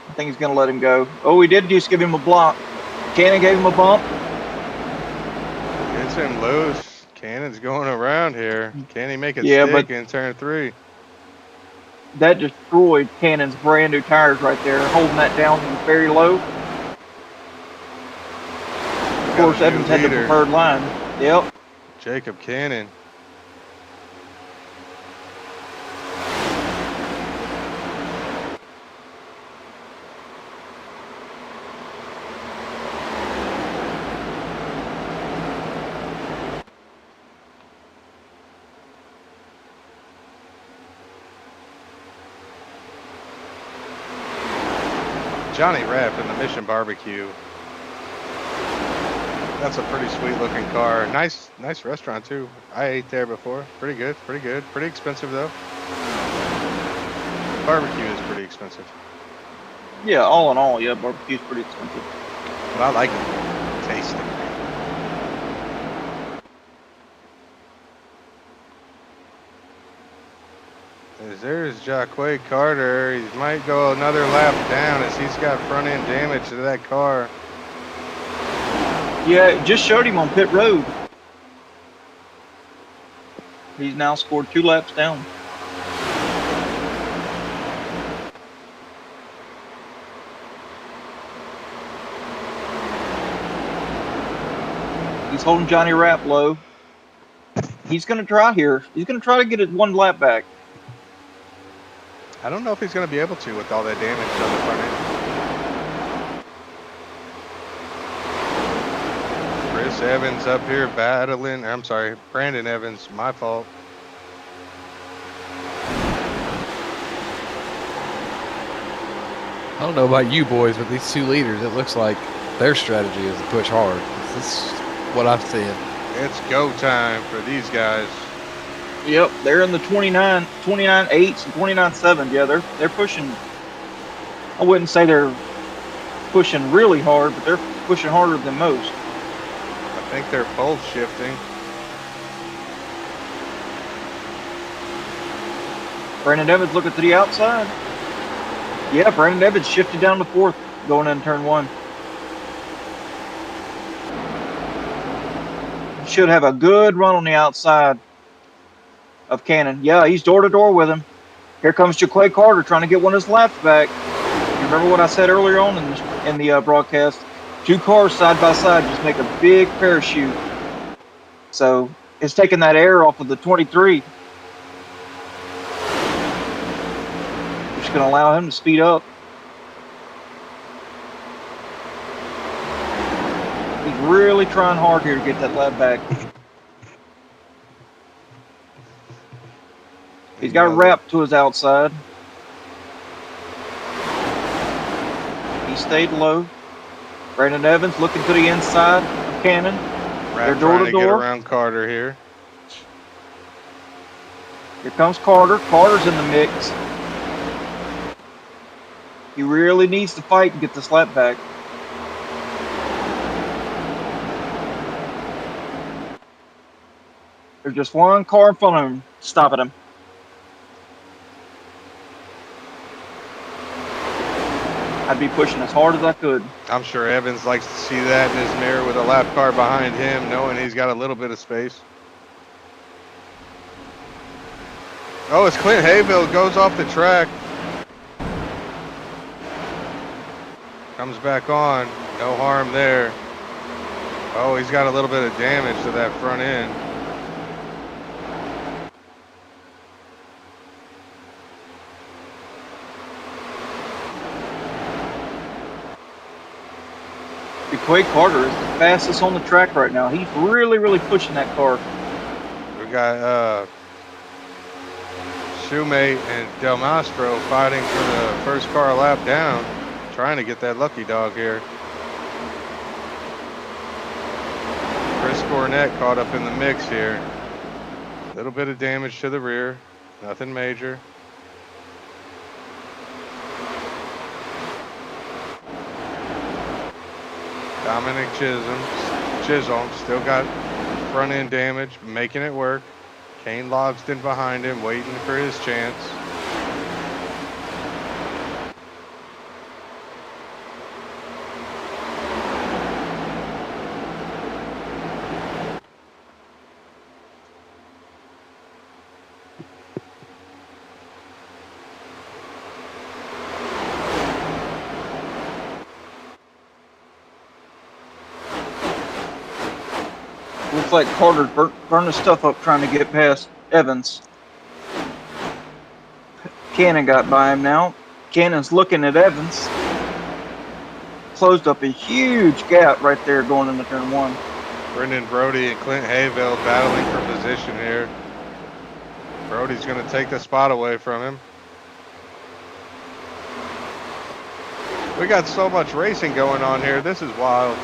I think he's going to let him go. Oh, he did just give him a block. Cannon gave him a bump. Gets him loose. Cannon's going around here. Can he make it Yeah, stick but in turn 3? that destroyed Cannon's brand new tires right there, holding that down very low. Of course, Evans had the preferred line. Yep. Jacob Cannon. Johnny Rapp in the Mission Barbecue. That's a pretty sweet looking car. Nice restaurant too. I ate there before. Pretty good. Pretty expensive though. Barbecue is pretty expensive. Yeah, all in all, yeah, barbecue's pretty expensive. But I like it. Tasty. There's Jaquay Carter. He might go another lap down as he's got front end damage to that car. Yeah, it just showed him on pit road. He's now scored 2 laps down. He's holding Johnny Rapp low. He's going to try here. He's going to try to get it 1 lap back. I don't know if he's going to be able to with all that damage on the front end. Chris Evans up here battling. I'm sorry, Brandon Evans. My fault. I don't know about you boys, but these 2 leaders, it looks like their strategy is to push hard. This is what I'm seeing. It's go time for these guys. Yep, they're in the 29 8s and 29 7s. Yeah, they're pushing. I wouldn't say they're pushing really hard, but they're pushing harder than most. I think they're both shifting. Brandon Evans looking to the outside. Yeah, Brandon Evans shifted down to 4th going in turn 1. Should have a good run on the outside of Cannon. Yeah, he's door to door with him. Here comes Jaquay Carter trying to get one of his laps back. You remember what I said earlier on in the broadcast? 2 cars side by side just make a big parachute. So it's taking that air off of the 23. Which is going to allow him to speed up. He's really trying hard here to get that lap back. He's got a wrap to his outside. He stayed low. Brandon Evans looking to the inside of Cannon. They're door Trying to to get door. around Carter here. Here comes Carter. Carter's in the mix. He really needs to fight and get this lap back. There's just one car in front of him stopping him. I'd be pushing as hard as I could. I'm sure Evans likes to see that in his mirror with a lap car behind him, knowing he's got a little bit of space. Oh, as Clint Hayville goes off the track. Comes back on. No harm there. Oh, he's got a little bit of damage to that front end. Jaquay Carter is the fastest on the track right now. He's really, really pushing that car. We got Shoemate and Del Mastro fighting for the first car lap down, trying to get that lucky dog here. Chris Cornett caught up in the mix here. A little bit of damage to the rear, nothing major. Dominic Chisholm still got front end damage, making it work. Kane Logston behind him, waiting for his chance. Looks like Carter's burning stuff up trying to get past Evans. Cannon got by him now. Cannon's looking at Evans. Closed up a huge gap right there going into turn 1. Brendan Brody and Clint Hayville battling for position here. Brody's going to take the spot away from him. We got so much racing going on here. This is wild.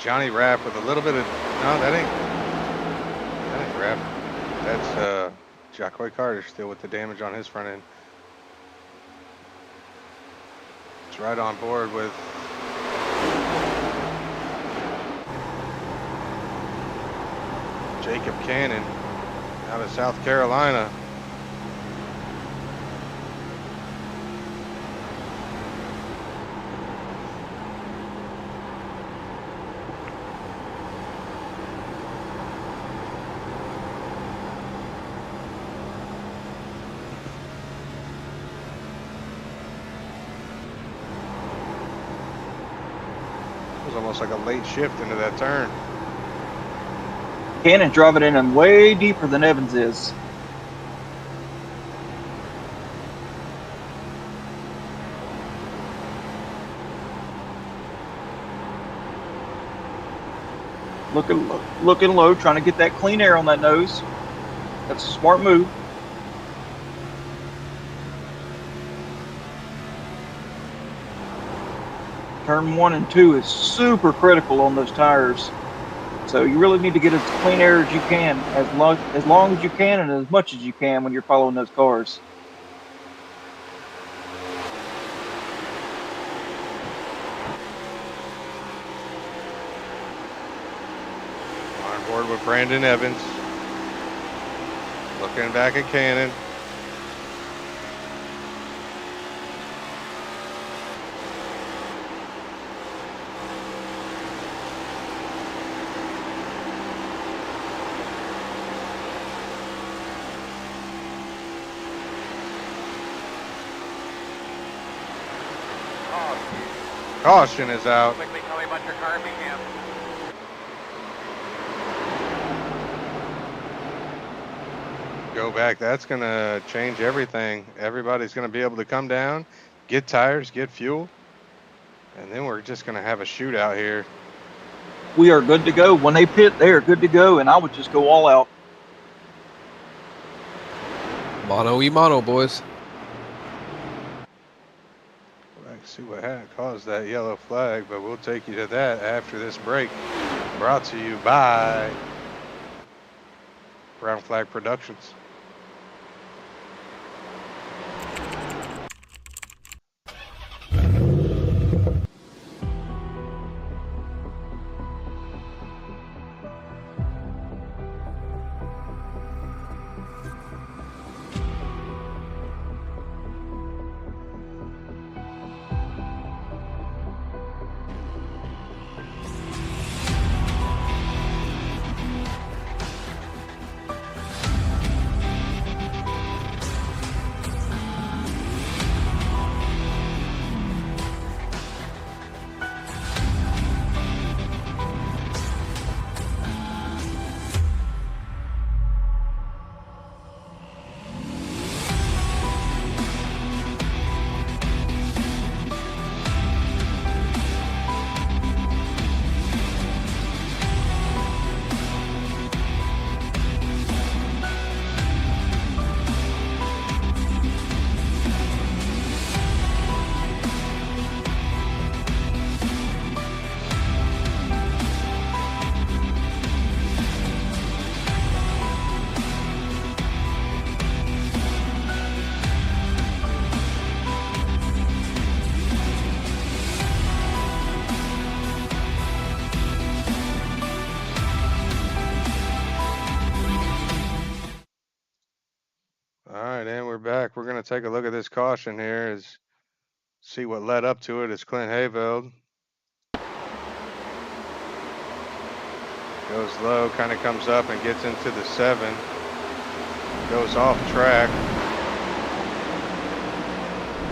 Johnny Rapp with a little bit of, no, that ain't Rapp. That's Jaquay Carter still with the damage on his front end. It's right on board with Jacob Cannon out of South Carolina. Almost like a late shift into that turn. Cannon driving in and way deeper than Evans is. looking low, trying to get that clean air on that nose. That's a smart move. Turn 1 and 2 is super critical on those tires. So you really need to get as clean air as you can, as long as you can and as much as you can when you're following those cars. On board with Brandon Evans. Looking back at Cannon. Caution is out. Quickly tell me about your car if you can. Go back. That's going to change everything. Everybody's going to be able to come down, get tires, get fuel, and then we're just going to have a shootout here. We are good to go. When they pit, they are good to go, and I would just go all out. Mono e mono, boys. See what caused that yellow flag, but we'll take you to that after this break. Brought to you by Brown Flag Productions. Back. We're going to take a look at this caution here, see what led up to it. Is Clint Hayveld. Goes low, kind of comes up and gets into the 7. Goes off track.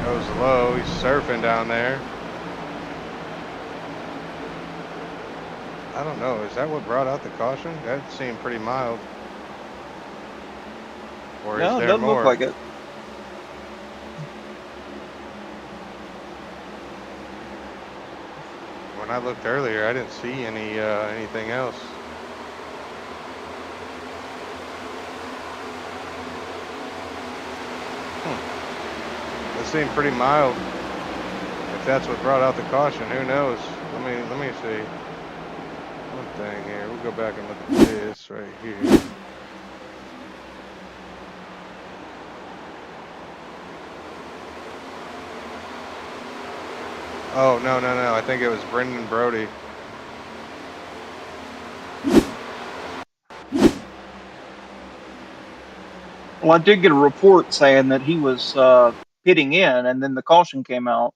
Goes low, he's surfing down there. I don't know, is that what brought out the caution? That seemed pretty mild. Or No, is it there doesn't more? look like it. When I looked earlier, I didn't see anything else. It seemed pretty mild. If that's what brought out the caution, who knows? Let me see. One thing here. We'll go back and look at this right here. Oh, no. I think it was Brendan Brody. Well, I did get a report saying that he was pitting in, and then the caution came out.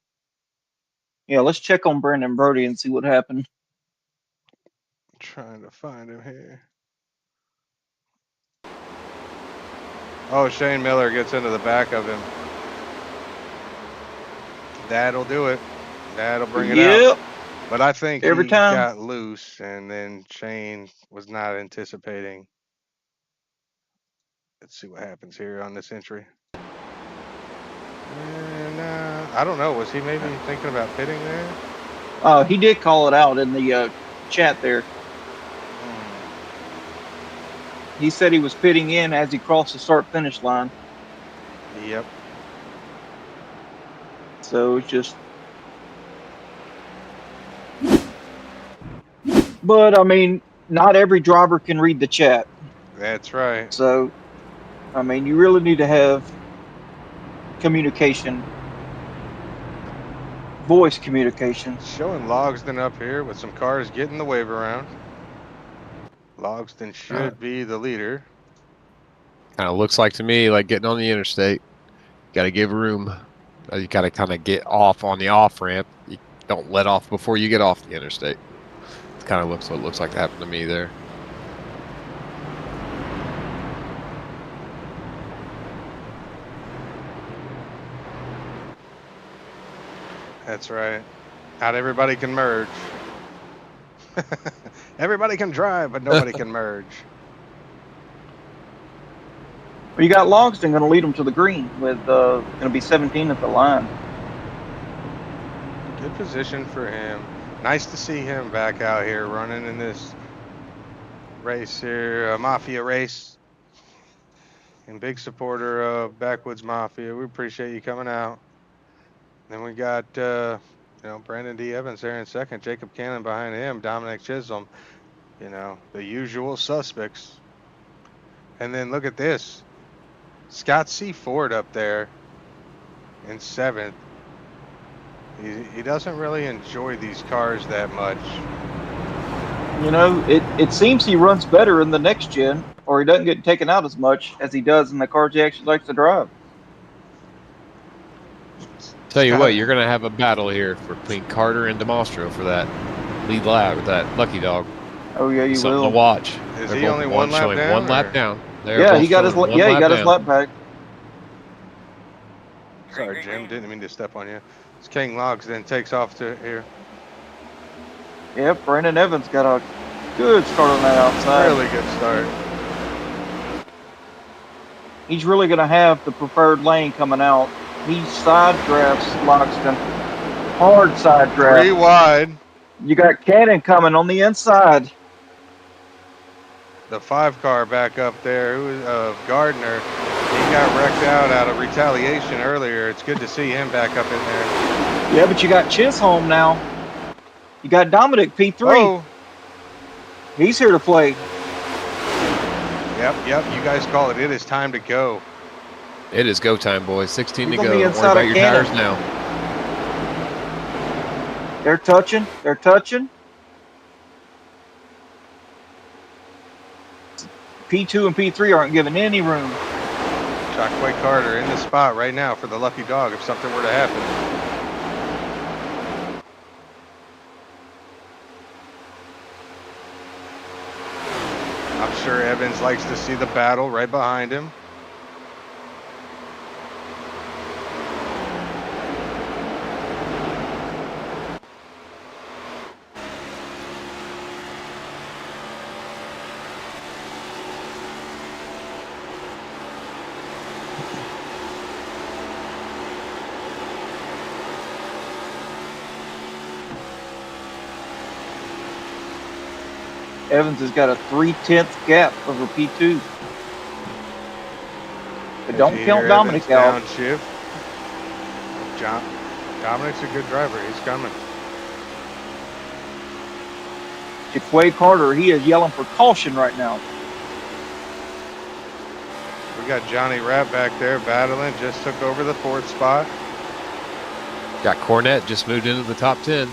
Yeah, let's check on Brandon Brody and see what happened. Trying to find him here. Oh, Shane Miller gets into the back of him. That'll do it. That'll bring it out. But I think he got loose, and then Shane was not anticipating. Let's see what happens here on this entry. And I don't know. Was he maybe thinking about pitting there? He did call it out in the chat there. He said he was pitting in as he crossed the start-finish line. Yep. So it's just. But I mean, not every driver can read the chat. That's right. So, I mean, you really need to have communication, voice communication. Showing Logsdon up here with some cars getting the wave around. Logsdon should be the leader. Kind of looks like to me like getting on the interstate. Got to give room. You got to kind of get off on the off ramp. You don't let off before you get off the interstate. It kind of looks what it looks like happened to me there. That's right. Not everybody can merge. Everybody can drive, but nobody can merge. Well, you got Logsdon going to lead them to the green with going to be 17 at the line. Good position for him. Nice to see him back out here running in this race here, a Mafia race. And big supporter of Backwoods Mafia. We appreciate you coming out. Then we got, you know, Brandon D. Evans there in second, Jacob Cannon behind him, Dominic Chisholm, you know, the usual suspects. And then look at this. Scott C. Ford up there in seventh. He doesn't really enjoy these cars that much. You know, it seems he runs better in the next gen, or he doesn't get taken out as much as he does in the cars he actually likes to drive. Tell you what, you're going to have a battle here between Carter and Demostro for that lead lap with that Lucky Dog. Oh yeah, you Something will. to watch. Is They're he both only one lap showing down? one lap or- down. They're Yeah, both he got his showing one he got his down. lap back. Sorry, Jim. Didn't mean to step on you. It's King Logs then takes off to here. Yep, Brandon Evans got a good start on that outside. Really good start. He's really going to have the preferred lane coming out. He side drafts Logsdon. Hard side draft. 3 wide. You got Cannon coming on the inside. The 5 car back up there, who is Gardner. He got wrecked out of retaliation earlier. It's good to see him back up in there. Yeah, but you got Chisholm now. You got Dominic P3. Oh, He's here to play. yep. You guys call it. It is time to go. It is go time, boys. 16 He's to gonna go. be Don't worry inside about of your Cannon. tires now. They're touching. They're touching. P2 and P3 aren't giving any room. Jacquet Carter in the spot right now for the Lucky Dog if something were to happen. I'm sure Evans likes to see the battle right behind him. Evans has got a 3/10 gap over P2. But don't As you count hear Dominic Evans out. downshift. Dominic's a good driver. He's coming. Jaquay Carter, he is yelling for caution right now. We got Johnny Rapp back there battling. Just took over the 4th spot. Got Cornette just moved into the top 10.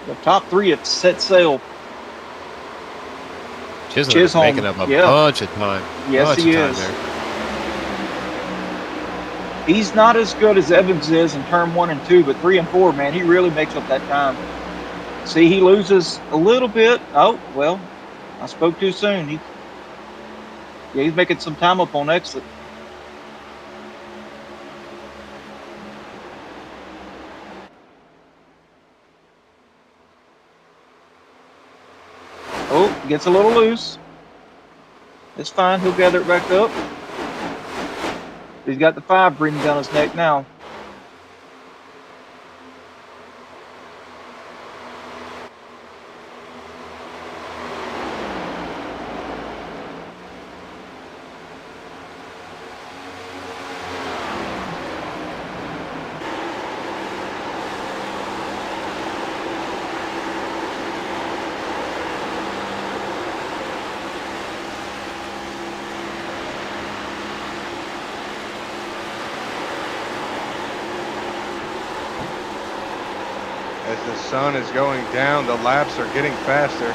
The top 3 have set sail. Chisholm is Chisholm, making up a yeah. bunch of time. Yes, bunch he of time is. there. He's not as good as Evans is in turn 1 and 2, but 3 and 4, man, he really makes up that time. See, he loses a little bit. Oh, well, I spoke too soon. He's making some time up on exit. Oh, gets a little loose. It's fine. He'll gather it back up. He's got the 5 breathing down his neck now. As the sun is going down, the laps are getting faster.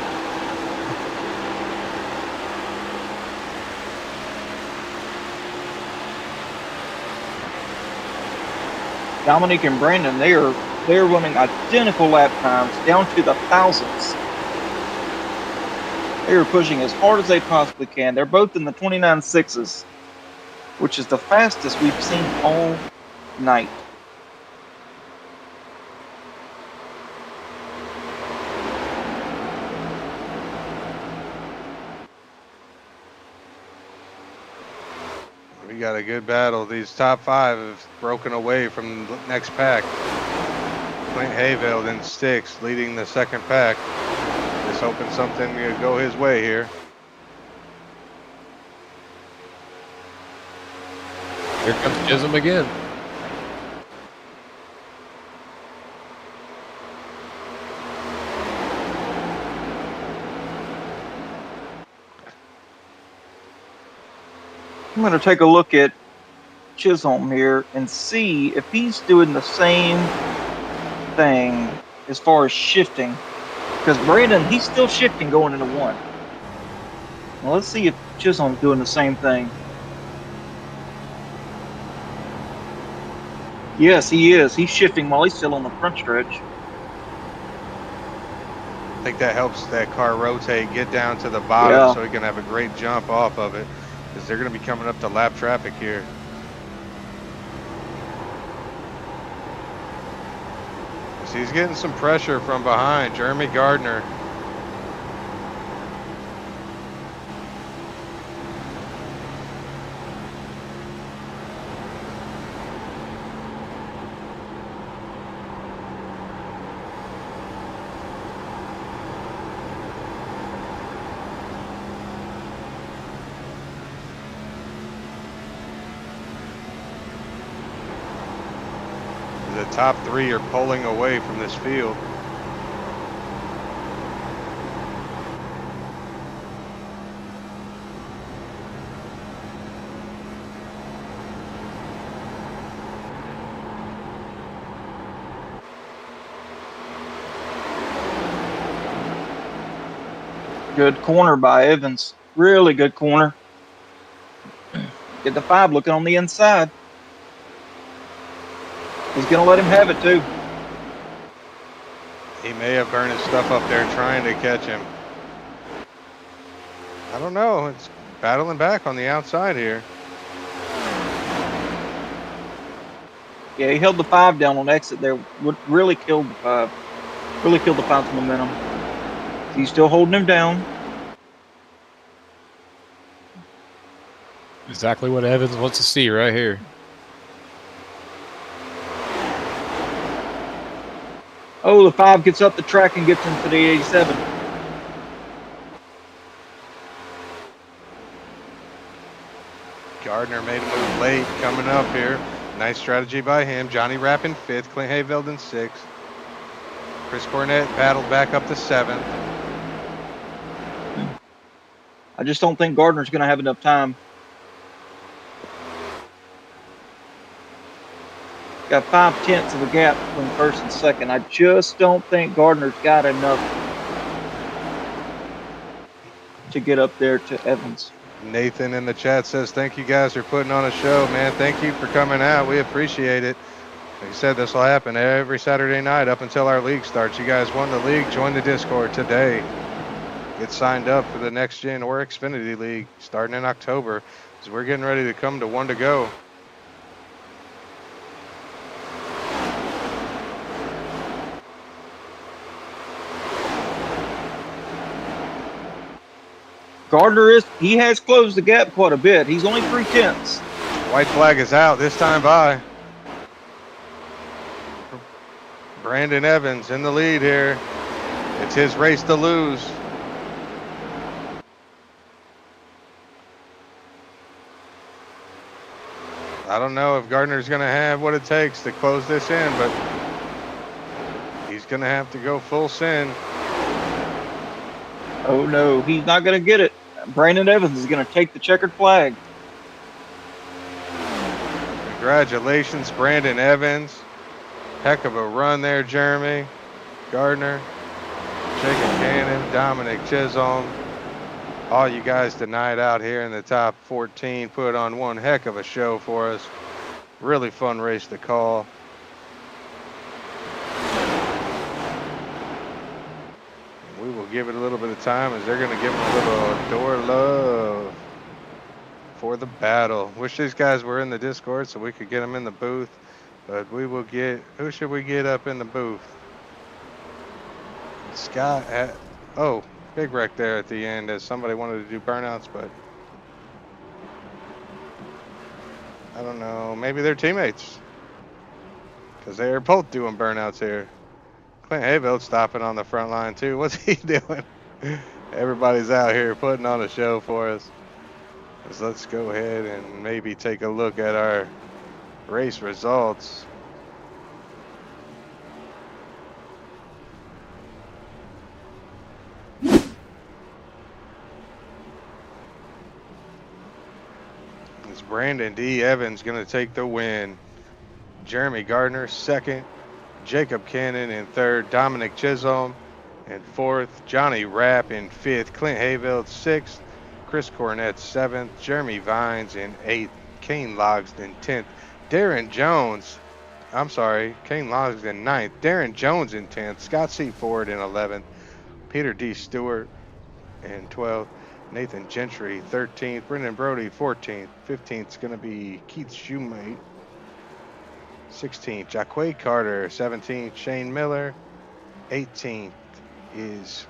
Dominic and Brandon, they're running identical lap times down to the thousandths. They are pushing as hard as they possibly can. They're both in the 29.6s, which is the fastest we've seen all night. We got a good battle. These top 5 have broken away from the next pack. Clint Hayveld in 6, leading the second pack. Just hoping something will go his way here. Here comes Chisholm again. I'm going to take a look at Chisholm here and see if he's doing the same thing as far as shifting. Because Brandon, he's still shifting going into 1. Well, let's see if Chisholm's doing the same thing. Yes, he is. He's shifting while he's still on the front stretch. I think that helps that car rotate, get down to the bottom so he can have a great jump off of it. Because they're going to be coming up to lap traffic here. So he's getting some pressure from behind. Jeremy Gardner. The top 3 are pulling away from this field. Good corner by Evans. Really good corner. Get the 5 looking on the inside. He's going to let him have it, too. He may have burned his stuff up there trying to catch him. I don't know. It's battling back on the outside here. Yeah, he held the 5 down on exit there. Really killed the 5. Really killed the 5's momentum. He's still holding him down. Exactly what Evans wants to see right here. Oh, the 5 gets up the track and gets into the 87. Gardner made a move late coming up here. Nice strategy by him. Johnny Rapp in 5th. Clint Hayveld in 6th. Chris Cornett battled back up to 7th. I just don't think Gardner's going to have enough time. Got 5/10 of a gap between first and second. I just don't think Gardner's got enough to get up there to Evans. Nathan in the chat says, thank you guys for putting on a show, man. Thank you for coming out. We appreciate it. Like I said, this will happen every Saturday night up until our league starts. You guys won the league. Join the Discord today. Get signed up for the Next Gen or Xfinity League starting in October. So we're getting ready to come to 1 to go. Gardner he has closed the gap quite a bit. He's only 3/10. White flag is out this time by. Brandon Evans in the lead here. It's his race to lose. I don't know if Gardner's going to have what it takes to close this in, but he's going to have to go full send. Oh no, he's not going to get it. Brandon Evans is going to take the checkered flag. Congratulations, Brandon Evans. Heck of a run there, Jeremy Gardner, Jacob Cannon, Dominic Chisholm. All you guys tonight out here in the top 14 put on one heck of a show for us. Really fun race to call. We will give it a little bit of time as they're going to give them a little door love for the battle. Wish these guys were in the Discord so we could get them in the booth. But we will get, who should we get up in the booth? Scott at, oh, big wreck there at the end as somebody wanted to do burnouts, but I don't know, maybe they're teammates because they are both doing burnouts here. Clint Hayville stopping on the front line too. What's he doing? Everybody's out here putting on a show for us. So let's go ahead and maybe take a look at our race results. It's Brandon D. Evans going to take the win. Jeremy Gardner second. Jacob Cannon in third. Dominic Chisholm in fourth. Johnny Rapp in fifth. Clint Hayville sixth. Chris Cornett seventh. Jeremy Vines in eighth. Kane Logsden 10th. Darren Jones, Kane Logsden 9th. Darren Jones in 10th. Scott C. Ford in 11th. Peter D. Stewart in 12th. Nathan Gentry 13th. Brendan Brody 14th. 15th is going to be Keith Shoemate. 16th, Jaquay Carter. 17th, Shane Miller. 18th is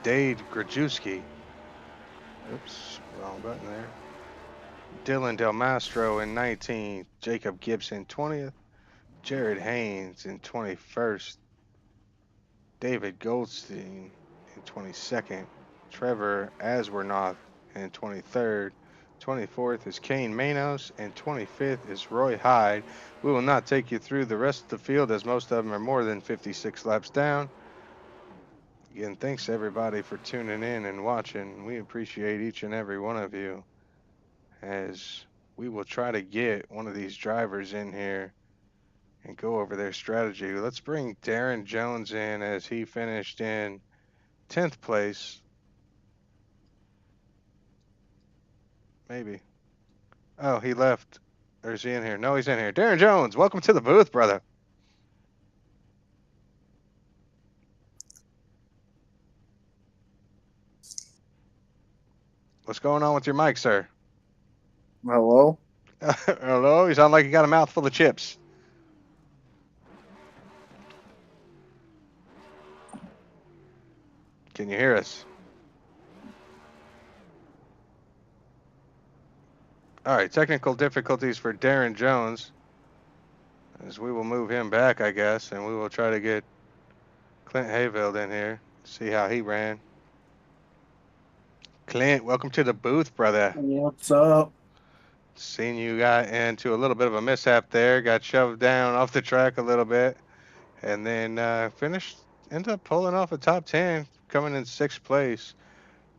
Dade Grajewski. Oops, wrong button there. Dylan Del Mastro in 19th. Jacob Gibson 20th. Jared Haynes in 21st. David Goldstein in 22nd. Trevor Aswernoth in 23rd. 24th is Kane Manos, and 25th is Roy Hyde. We will not take you through the rest of the field as most of them are more than 56 laps down. Again, thanks everybody for tuning in and watching. We appreciate each and every one of you as we will try to get one of these drivers in here and go over their strategy. Let's bring Darren Jones in as he finished in 10th place. Maybe. Oh, he left. Or is he in here? No, he's in here. Darren Jones, welcome to the booth, brother. What's going on with your mic, sir? Hello? Hello? You sound like you got a mouthful of chips. Can you hear us? All right, technical difficulties for Darren Jones. As we will move him back, I guess, and we will try to get Clint Hayville in here, see how he ran. Clint, welcome to the booth, brother. What's up? Seen you got into a little bit of a mishap there, got shoved down off the track a little bit, and then ended up pulling off a top 10, coming in 6th place.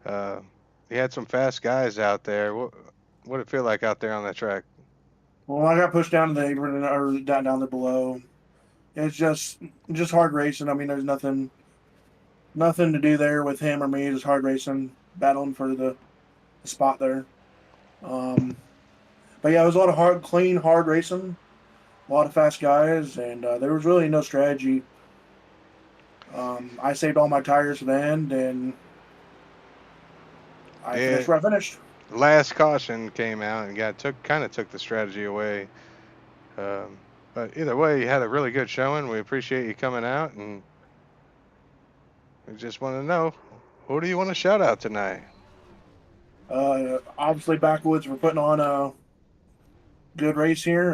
He had some fast guys out there. What did it feel like out there on that track? Well, I got pushed down to the apron or down there below. It's just hard racing. I mean, there's nothing to do there with him or me. Just hard racing, battling for the spot there. But yeah, it was a lot of clean, hard racing, a lot of fast guys, and there was really no strategy. I saved all my tires for the end, and I finished where I finished. Last caution came out and kind of took the strategy away. But either way, you had a really good showing. We appreciate you coming out, and we just want to know, who do you want to shout out tonight? Obviously, Backwoods were putting on a good race here.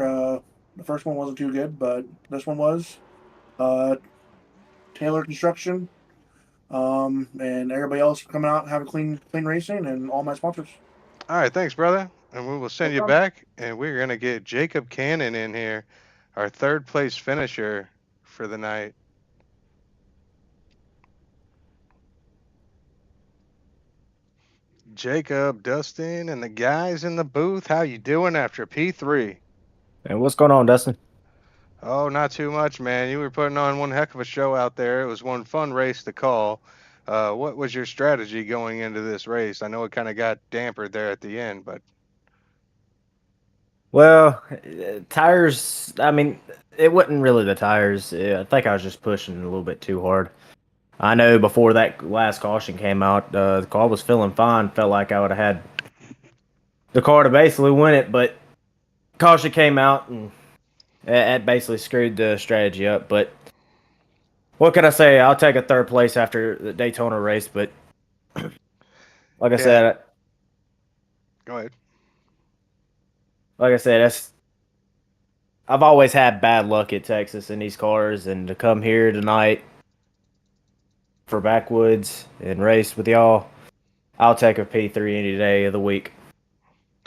The first one wasn't too good, but this one was. Taylor Construction, and everybody else coming out and having clean racing, and all my sponsors. All right, thanks, brother. And we will send No you problem. back, and we're gonna get Jacob Cannon in here, our third place finisher for the night. Jacob, Dustin, and the guys in the booth, how you doing after P3? And what's going on, Dustin? Oh, not too much, man. You were putting on one heck of a show out there. It was one fun race to call. What was your strategy going into this race? I know it kind of got dampered there at the end, but Well, tires, I mean, it wasn't really the tires. I think I was just pushing a little bit too hard. I know before that last caution came out, the car was feeling fine. Felt like I would have had the car to basically win it, but caution came out and it basically screwed the strategy up. But what can I say? I'll take a third place after the Daytona race, but like I said, go ahead. Like I said, I've always had bad luck at Texas in these cars, and to come here tonight for Backwoods and race with y'all, I'll take a P3 any day of the week.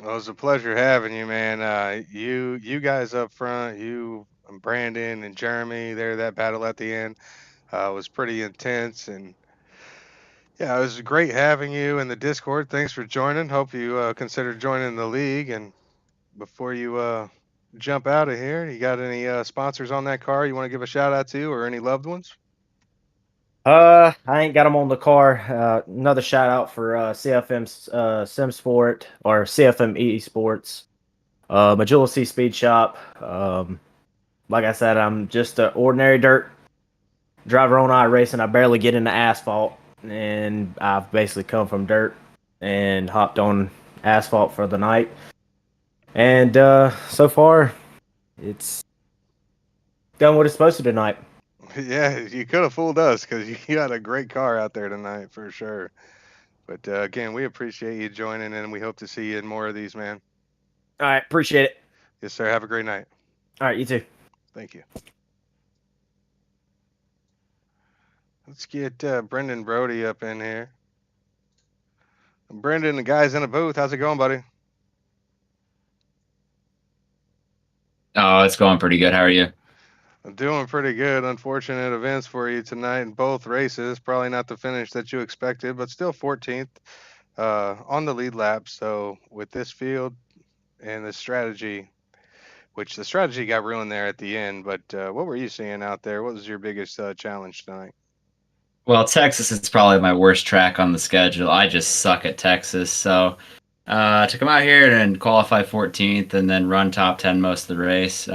Well, it was a pleasure having you, man. You guys up front, you, Brandon, and Jeremy, there, that battle at the end was pretty intense. And yeah, it was great having you in the Discord. Thanks for joining. Hope you consider joining the league. And before you jump out of here, you got any sponsors on that car you want to give a shout out to, or any loved ones? I ain't got them on the car. Another shout out for CFM Sim Sport or CFM Esports, Majula Speed Shop. Like I said, I'm just an ordinary dirt driver on iRacing. I barely get into asphalt, and I've basically come from dirt and hopped on asphalt for the night. And so far, it's done what it's supposed to tonight. Yeah, you could have fooled us because you had a great car out there tonight for sure. But again, we appreciate you joining, and we hope to see you in more of these, man. All right, appreciate it. Yes, sir. Have a great night. All right, you too. Thank you. Let's get Brendan Brody up in here. Brendan, the guys in the booth, how's it going, buddy? Oh, it's going pretty good. How are you? I'm doing pretty good. Unfortunate events for you tonight in both races. Probably not the finish that you expected, but still 14th on the lead lap. So with this field and the strategy, which the strategy got ruined there at the end, but what were you seeing out there? What was your biggest challenge tonight? Well, Texas is probably my worst track on the schedule. I just suck at Texas. So to come out here and qualify 14th and then run top 10 most of the race,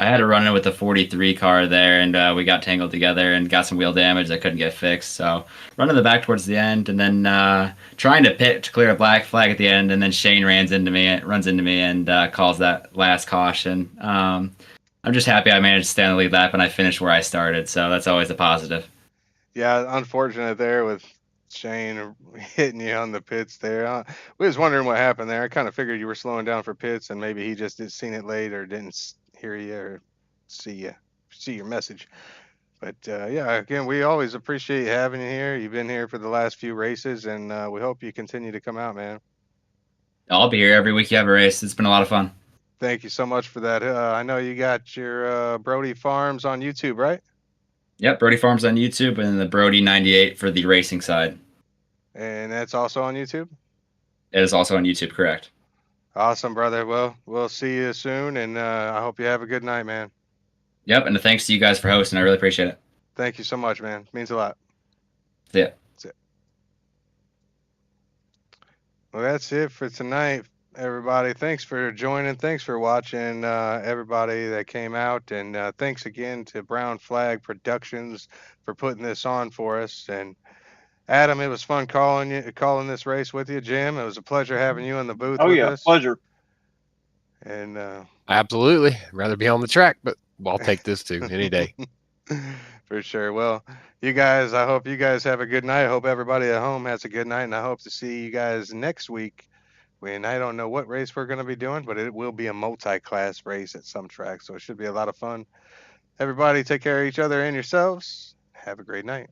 I had to run in with the 43 car there, and we got tangled together and got some wheel damage that couldn't get fixed. So running the back towards the end, and then trying to pit to clear a black flag at the end, and then Shane runs into me and calls that last caution. I'm just happy I managed to stay on the lead lap and I finished where I started. So that's always a positive. Yeah, unfortunate there with Shane hitting you on the pits there. We was wondering what happened there. I kind of figured you were slowing down for pits, and maybe he just did seen it late or didn't hear you or see your message. But yeah, again, we always appreciate having you here. You've been here for the last few races, and we hope you continue to come out, man. I'll be here every week you have a race. It's been a lot of fun. Thank you so much for that. I know you got your Brody Farms on YouTube, right? Yep, Brody Farms on YouTube, and the Brody 98 for the racing side. And that's also on YouTube? It is also on YouTube, correct. Awesome, brother. Well, we'll see you soon, and I hope you have a good night, man. Yep, and thanks to you guys for hosting. I really appreciate it. Thank you so much, man. Means a lot. See ya. That's it. Well, that's it for tonight, everybody. Thanks for joining. Thanks for watching, everybody that came out. And thanks again to Brown Flag Productions for putting this on for us. And Adam, it was fun calling this race with you. Jim, it was a pleasure having you in the booth with us. Pleasure. And absolutely. I'd rather be on the track, but I'll take this too any day. For sure. Well, you guys, I hope you guys have a good night. I hope everybody at home has a good night, and I hope to see you guys next week. When I don't know what race we're going to be doing, but it will be a multi-class race at some track, so it should be a lot of fun. Everybody, take care of each other and yourselves. Have a great night.